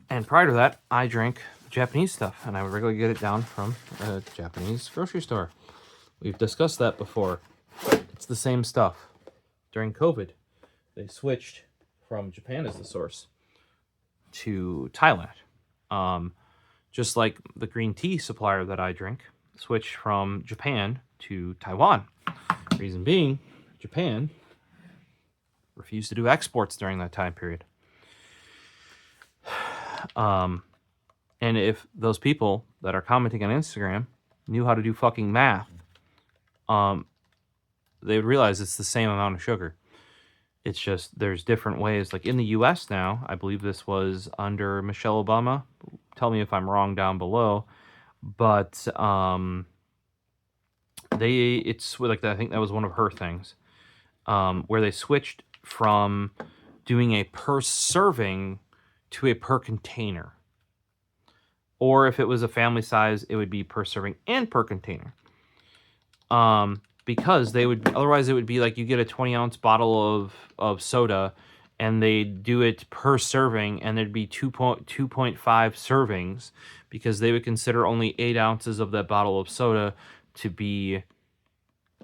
And prior to that, I drank Japanese stuff, and I would regularly get it down from a Japanese grocery store. We've discussed that before. It's the same stuff. During COVID, they switched from Japan as the source to Thailand. Just like the green tea supplier that I drink switched from Japan to Taiwan. Reason being, Japan refused to do exports during that time period. And if those people that are commenting on Instagram knew how to do fucking math, they would realize it's the same amount of sugar. It's just there's different ways. Like in the U.S. now, I believe this was under Michelle Obama. Tell me if I'm wrong down below. But it's like, I think that was one of her things, where they switched from doing a per serving to a per container. Or if it was a family size, it would be per serving and per container. Because otherwise it would be like you get a 20-ounce bottle of soda, and they do it per serving, and there'd be 2.5 servings, because they would consider only 8 ounces of that bottle of soda to be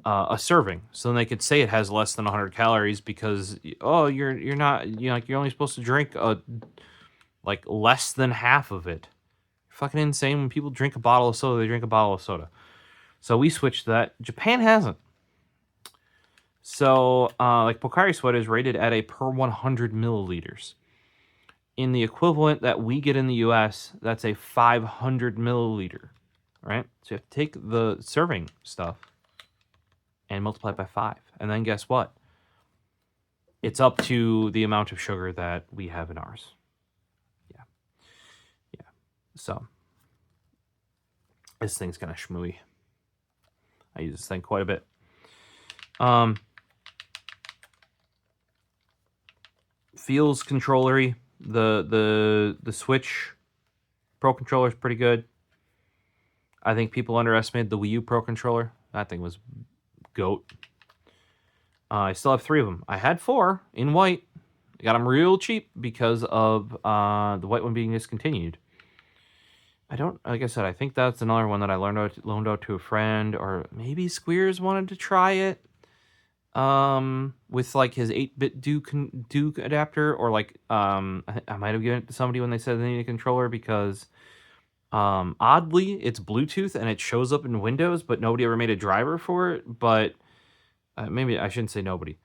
a serving. So then they could say it has less than 100 calories, because you're only supposed to drink like less than half of it. Fucking insane. When people drink a bottle of soda, they drink a bottle of soda. So we switched to that. Japan hasn't. So, like, Pocari Sweat is rated at a per 100 milliliters. In the equivalent that we get in the U.S., that's a 500 milliliter, right? So you have to take the serving stuff and multiply it by 5. And then guess what? It's up to the amount of sugar that we have in ours. Yeah. So, this thing's kind of schmooey. I use this thing quite a bit. Feels controller-y. The Switch Pro controller is pretty good. I think people underestimated the Wii U Pro controller. That thing was goat. I still have 3 of them. I had 4 in white. I got them real cheap because of the white one being discontinued. Like I said, I think that's another one that I loaned out to a friend, or maybe Squeers wanted to try it. With like his 8-bit Duke adapter, or like, I might have given it to somebody when they said they need a controller, because oddly it's Bluetooth and it shows up in Windows, but nobody ever made a driver for it. But maybe I shouldn't say nobody.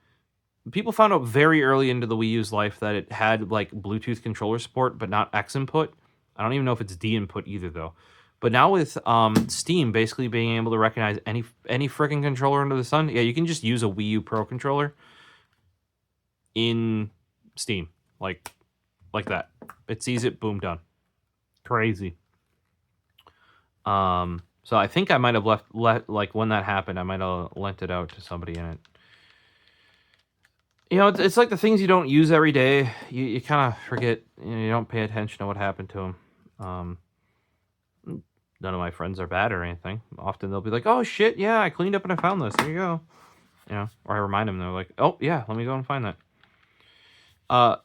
People found out very early into the Wii U's life that it had like Bluetooth controller support, but not X input. I don't even know if it's D input either, though. But now with Steam basically being able to recognize any freaking controller under the sun, yeah, you can just use a Wii U Pro controller. in Steam. Like that. It sees it, boom, done. Crazy. So I think I might have let like when that happened, I might have lent it out to somebody in it. You know, it's like the things you don't use every day. You kind of forget. You don't pay attention to what happened to them. None of my friends are bad or anything. Often they'll be like, "Oh shit, yeah, I cleaned up and I found this. There you go." You know, or I remind them. They're like, "Oh yeah, let me go and find that."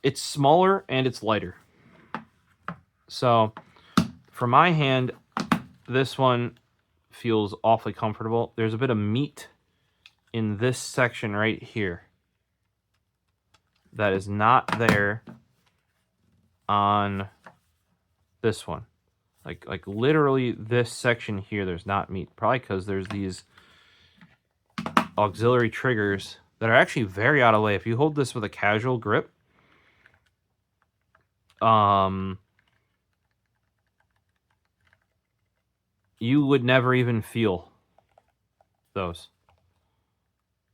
It's smaller and it's lighter. So, for my hand, this one feels awfully comfortable. There's a bit of meat in this section right here that is not there on this one. Like literally this section here, there's not meat. Probably because there's these auxiliary triggers that are actually very out of the way. If you hold this with a casual grip, you would never even feel those.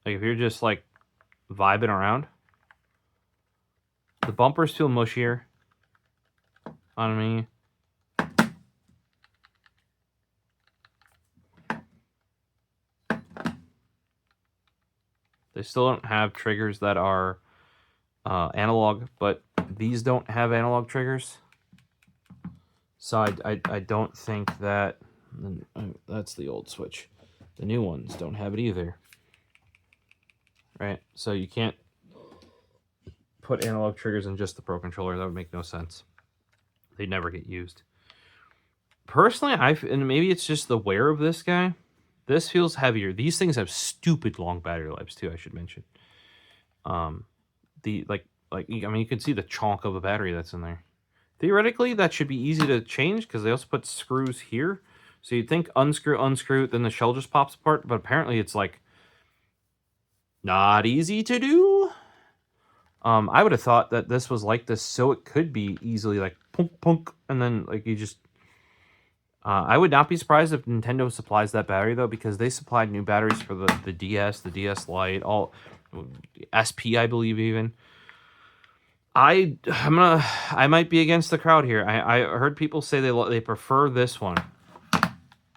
Like if you're just like vibing around, the bumpers feel mushier on me. They still don't have triggers that are analog, but these don't have analog triggers. So I don't think that... That's the old Switch. The new ones don't have it either. Right? So you can't put analog triggers in just the Pro Controller. That would make no sense. They'd never get used. Personally, and maybe it's just the wear of this guy, this feels heavier. These things have stupid long battery lives too, I should mention. I mean, you can see the chunk of the battery that's in there. Theoretically, that should be easy to change because they also put screws here. So you'd think unscrew, then the shell just pops apart. But apparently it's like not easy to do. I would have thought that this was like this so it could be easily like punk punk, and then like you just... I would not be surprised if Nintendo supplies that battery though, because they supplied new batteries for the DS, the DS Lite, all SP, I believe even. I might be against the crowd here. I heard people say they prefer this one.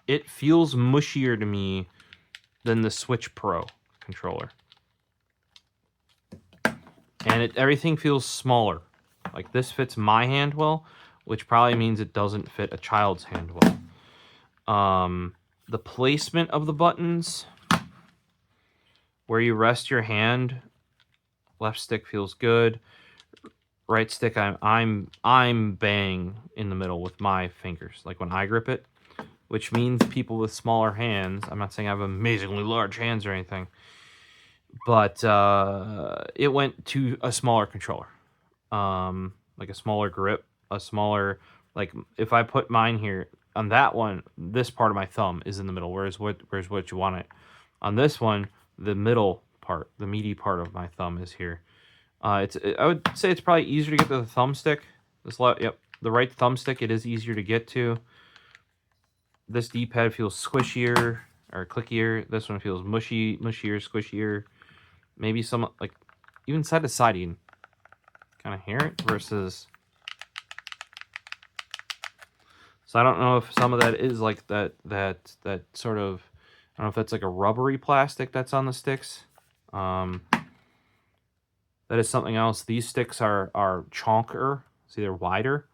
It feels mushier to me than the Switch Pro controller. And everything feels smaller. Like this fits my hand well, which probably means it doesn't fit a child's hand well. The placement of the buttons, where you rest your hand, left stick feels good. Right stick, I'm bang in the middle with my fingers, like when I grip it, which means people with smaller hands. I'm not saying I have amazingly large hands or anything, but it went to a smaller controller, like a smaller grip, a smaller, like if I put mine here on that one, this part of my thumb is in the middle. Whereas what you want it on this one, the middle part, the meaty part of my thumb is here. I would say it's probably easier to get to the thumbstick. The right thumbstick, it is easier to get to. This D-pad feels squishier or clickier. This one feels mushier, squishier. Maybe some, like, even side to side, you can kind of hear it versus... So I don't know if some of that is like that sort of... I don't know if that's like a rubbery plastic that's on the sticks. That is something else. These sticks are chonker. See, they're wider.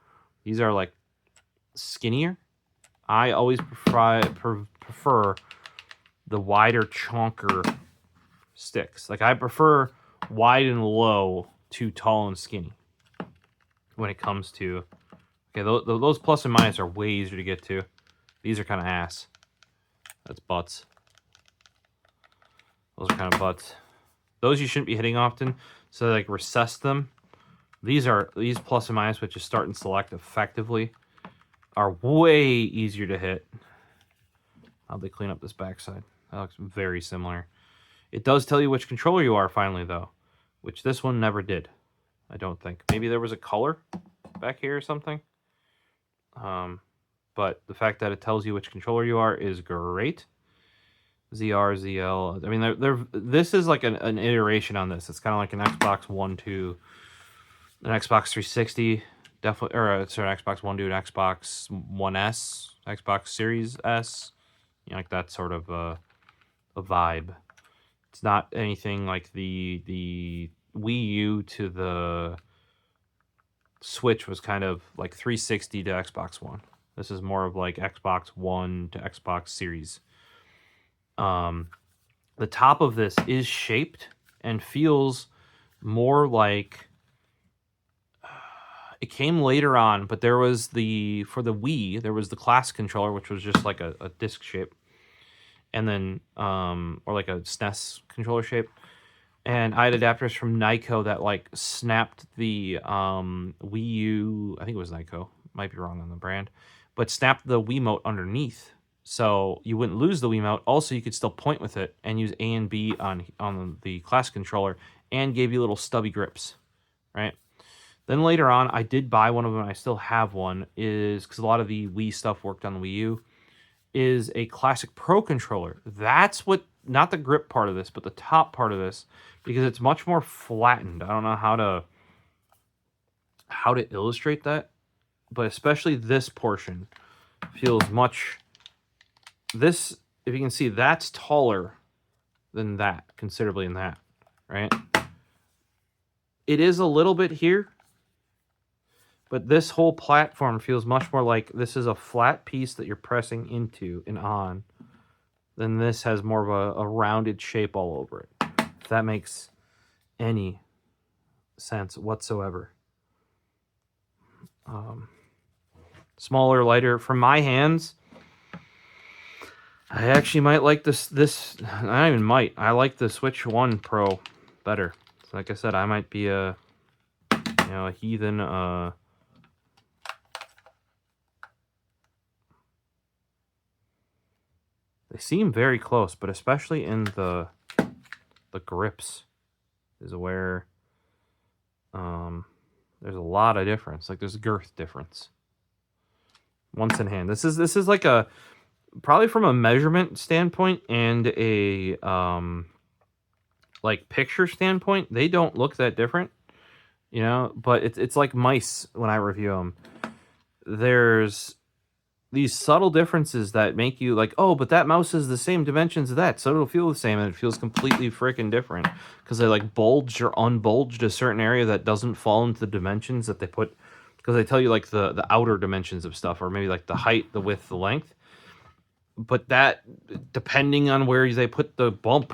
These are like skinnier. I always prefer the wider chonker sticks. Like I prefer wide and low to tall and skinny when it comes to... Okay, those plus and minus are way easier to get to. These are kind of ass. That's butts. Those are kind of butts. Those you shouldn't be hitting often. So like recess them. These plus and minus, which is start and select effectively, are way easier to hit. How'd they clean up this backside? That looks very similar. It does tell you which controller you are finally though, which this one never did. I don't think. Maybe there was a color back here or something. But the fact that it tells you which controller you are is great. ZR, ZL. I mean, this is like an iteration on this. It's kind of like an Xbox One, 2, an Xbox 360, definitely, or sorry, an Xbox One, 2, an Xbox One S, Xbox Series S. You know, like that sort of a vibe. It's not anything like the Wii U to the Switch was kind of like 360 to Xbox One. This is more of like Xbox One to Xbox Series. The top of this is shaped and feels more like it came later on, but there was for the Wii, there was the classic controller, which was just like a disc shape, and then or like a SNES controller shape. And I had adapters from Nyko that like snapped the Wii U. I think it was Nyko. Might be wrong on the brand, but snapped the Wiimote underneath, so you wouldn't lose the Wiimote. Also, you could still point with it and use A and B on the classic controller, and gave you little stubby grips, right? Then later on, I did buy one of them. I still have one. Is because a lot of the Wii stuff worked on the Wii U. Is a classic Pro controller. That's what, not the grip part of this, but the top part of this, because it's much more flattened. I don't know how to illustrate that, but especially this portion feels much. This, if you can see, that's taller than that, considerably in that, right? It is a little bit here, but this whole platform feels much more like this is a flat piece that you're pressing into and on. Then this has more of a rounded shape all over it. If that makes any sense whatsoever. Smaller, lighter. For my hands, I actually might like this. I even might. I like the Switch 1 Pro better. So like I said, I might be a heathen. They seem very close, but especially in the grips is where there's a lot of difference. Like there's girth difference. Once in hand, this is like a probably from a measurement standpoint and a like picture standpoint, they don't look that different, you know. But it's like mice when I review them. There's these subtle differences that make you like, oh, but that mouse is the same dimensions as that, so it'll feel the same, and it feels completely freaking different because they like bulged or unbulged a certain area that doesn't fall into the dimensions that they put, because they tell you like the outer dimensions of stuff, or maybe like the height, the width, the length. But that, depending on where they put the bump,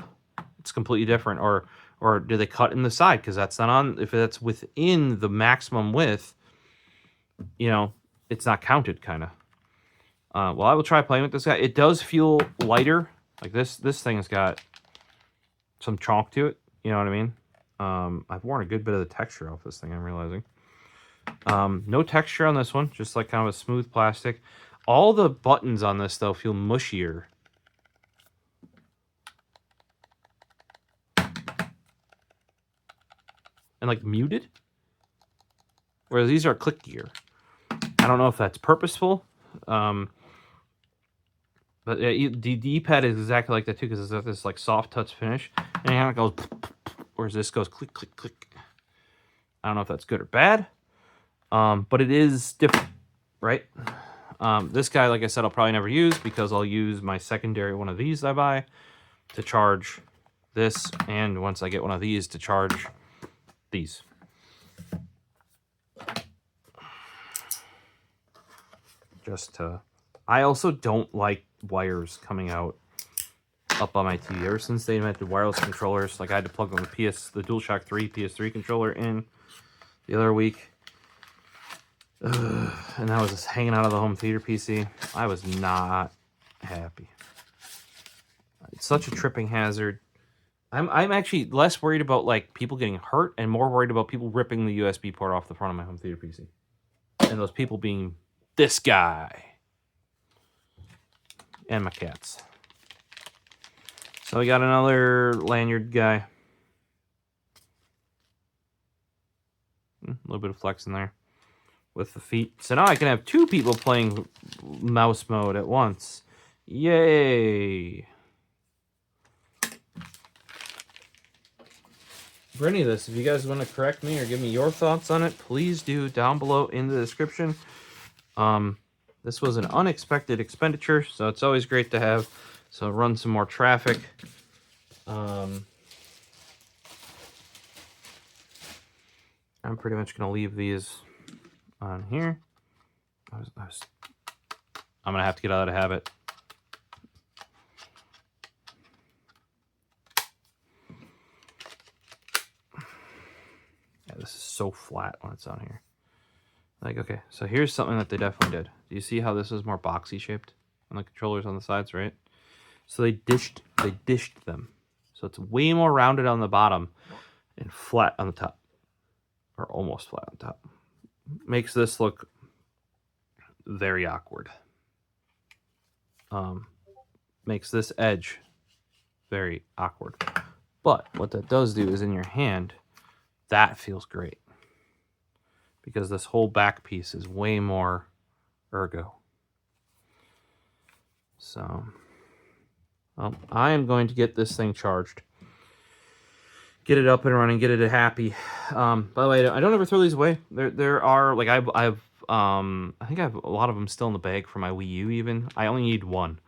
it's completely different. Or do they cut in the side? Because that's not on, if that's within the maximum width, you know, it's not counted, kind of. Well, I will try playing with this guy. It does feel lighter. Like this thing's got some chonk to it. You know what I mean? I've worn a good bit of the texture off this thing, I'm realizing. No texture on this one. Just like kind of a smooth plastic. All the buttons on this, though, feel mushier. And like muted. Whereas these are clickier. I don't know if that's purposeful. But the D-pad is exactly like that too, because it's got this like soft touch finish, and it goes, whereas this goes click, click, click. I don't know if that's good or bad, but it is different, right? This guy, like I said, I'll probably never use, because I'll use my secondary one of these I buy to charge this, and once I get one of these to charge these. Just to, I also don't like wires coming out up on my TV. Ever since they invented wireless controllers, like I had to plug the DualShock 3 PS3 controller in the other week, and that was just hanging out of the home theater PC. I was not happy. It's such a tripping hazard. I'm actually less worried about like people getting hurt and more worried about people ripping the USB port off the front of my home theater PC, and those people being this guy and my cats. So we got another lanyard guy. A little bit of flex in there with the feet. So now I can have two people playing mouse mode at once. Yay! for any of this. If you guys want to correct me or give me your thoughts on it, please do down below in the description. This was an unexpected expenditure, so it's always great to have. So run some more traffic. I'm pretty much going to leave these on here. I'm going to have to get out of the habit. Yeah, this is so flat when it's on here. Like, okay, so here's something that they definitely did. Do you see how this is more boxy shaped on the controllers on the sides, right? So they dished them. So it's way more rounded on the bottom and flat on the top. Or almost flat on top. Makes this look very awkward. Makes this edge very awkward. But what that does do is in your hand, that feels great. Because this whole back piece is way more ergo. So, well, I am going to get this thing charged. Get it up and running, get it happy. By the way, I don't ever throw these away. There are, like, I think I have a lot of them still in the bag for my Wii U even. I only need one.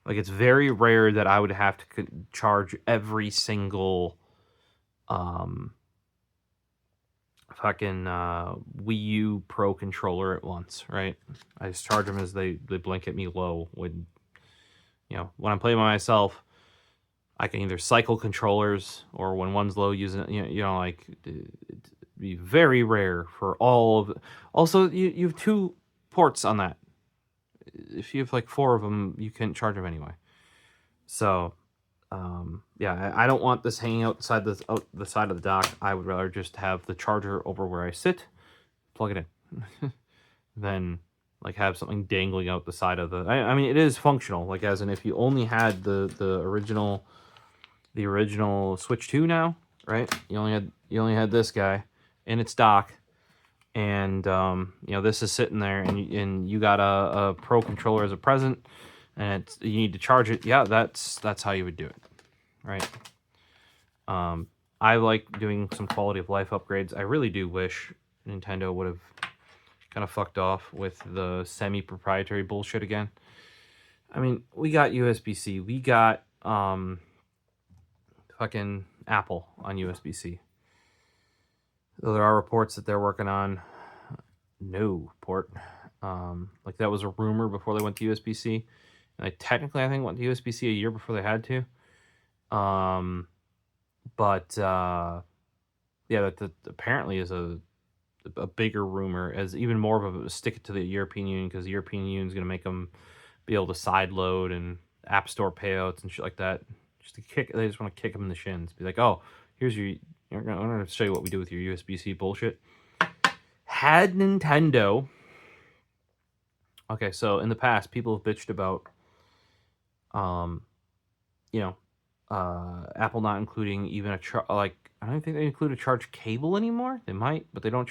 Like, it's very rare that I would have to charge every single fucking Wii U Pro controller at once, right? I just charge them as they blink at me low. When, you know, when I'm playing by myself, I can either cycle controllers, or when one's low, using, you know, like, it'd be very rare for all of. Also, you have 2 ports on that. If you have like 4 of them, you can charge them anyway. So, yeah, I don't want this hanging outside the side of the dock. I would rather just have the charger over where I sit, plug it in, than like have something dangling out the side of the. I mean, it is functional. Like, as in, if you only had the original Switch 2 now, right? You only had this guy in its dock, and you know, this is sitting there, and you got a Pro controller as a present, and you need to charge it. Yeah, that's how you would do it, right? I like doing some quality of life upgrades. I really do wish Nintendo would have kind of fucked off with the semi-proprietary bullshit again. I mean, we got USB-C, we got fucking Apple on USB-C. Though there are reports that they're working on no port. Like, that was a rumor before they went to USB-C. And they technically, I think, went to USB-C a year before they had to. But yeah, that apparently is a bigger rumor, as even more of a stick it to the European Union, because the European Union is going to make them be able to side load and App Store payouts and shit like that. Just to they just want to kick them in the shins. Be like, oh, here's I'm going to show you what we do with your USB-C bullshit. Had Nintendo... Okay, so in the past, people have bitched about, you know, Apple not including even a like, I don't think they include a charge cable anymore. They might, but they don't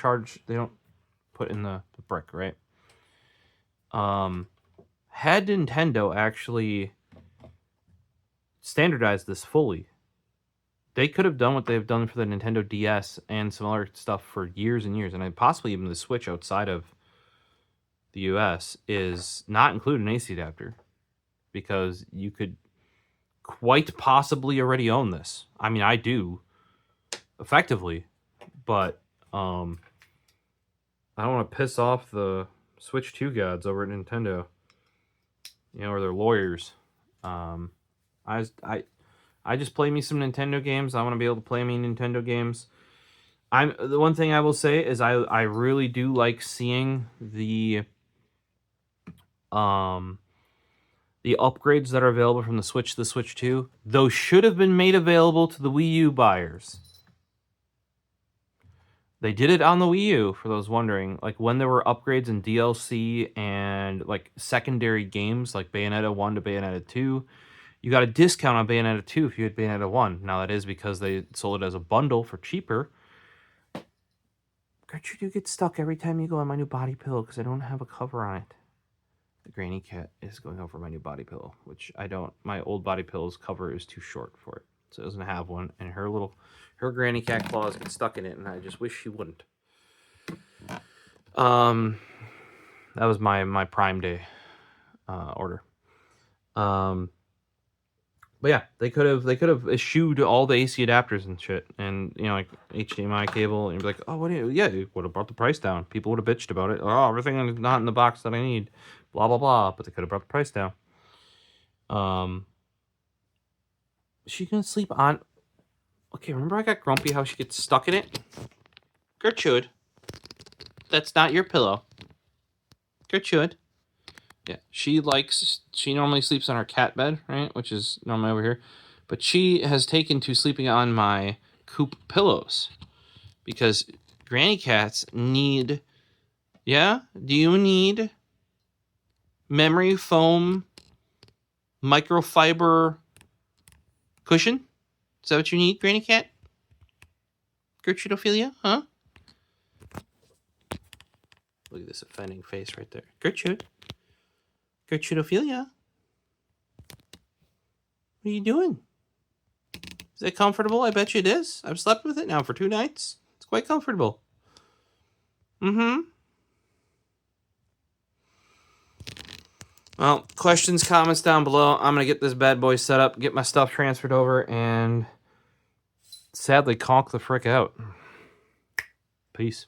put in the brick, right? Had Nintendo actually standardized this fully, they could have done what they've done for the Nintendo DS and some other stuff for years and years, and possibly even the Switch outside of the US, is not include an AC adapter, because you could quite possibly already own this. I mean, I do, effectively, but I don't want to piss off the Switch 2 gods over at Nintendo, you know, or their lawyers. I just play me some Nintendo games. I want to be able to play me Nintendo games. The one thing I will say is I really do like seeing the upgrades that are available from the Switch to the Switch 2. Those should have been made available to the Wii U buyers. They did it on the Wii U, for those wondering. Like, when there were upgrades in DLC and like secondary games like Bayonetta 1 to Bayonetta 2, you got a discount on Bayonetta 2 if you had Bayonetta 1. Now, that is because they sold it as a bundle for cheaper. Gertrude, you get stuck every time you go on my new body pillow because I don't have a cover on it. The granny cat is going over my new body pillow, which I don't. My old body pillow's cover is too short for it. so it doesn't have one, and her granny cat claws get stuck in it, and I just wish she wouldn't. That was my Prime Day order. But yeah, they could have eschewed all the AC adapters and shit, and like HDMI cable, and you'd be like, oh, you would have brought the price down. People would have bitched about it. Oh, everything is not in the box that I need, blah blah blah. But they could have brought the price down. Is she gonna sleep on? Okay, remember I got grumpy how she gets stuck in it? Gertrude, that's not your pillow. Gertrude. Yeah, she normally sleeps on her cat bed, right? Which is normally over here. But she has taken to sleeping on my coop pillows. Because granny cats need... Yeah? Do you need memory foam microfiber cushion? Is that what you need, granny cat? Gertrude Ophelia? Huh? Look at this offending face right there. Gertrude? Gertrude Ophelia? What are you doing? Is it comfortable? I bet you it is. I've slept with it now for 2 nights. It's quite comfortable. Mm-hmm. Well, questions, comments down below. I'm going to get this bad boy set up, get my stuff transferred over, and sadly conk the frick out. Peace.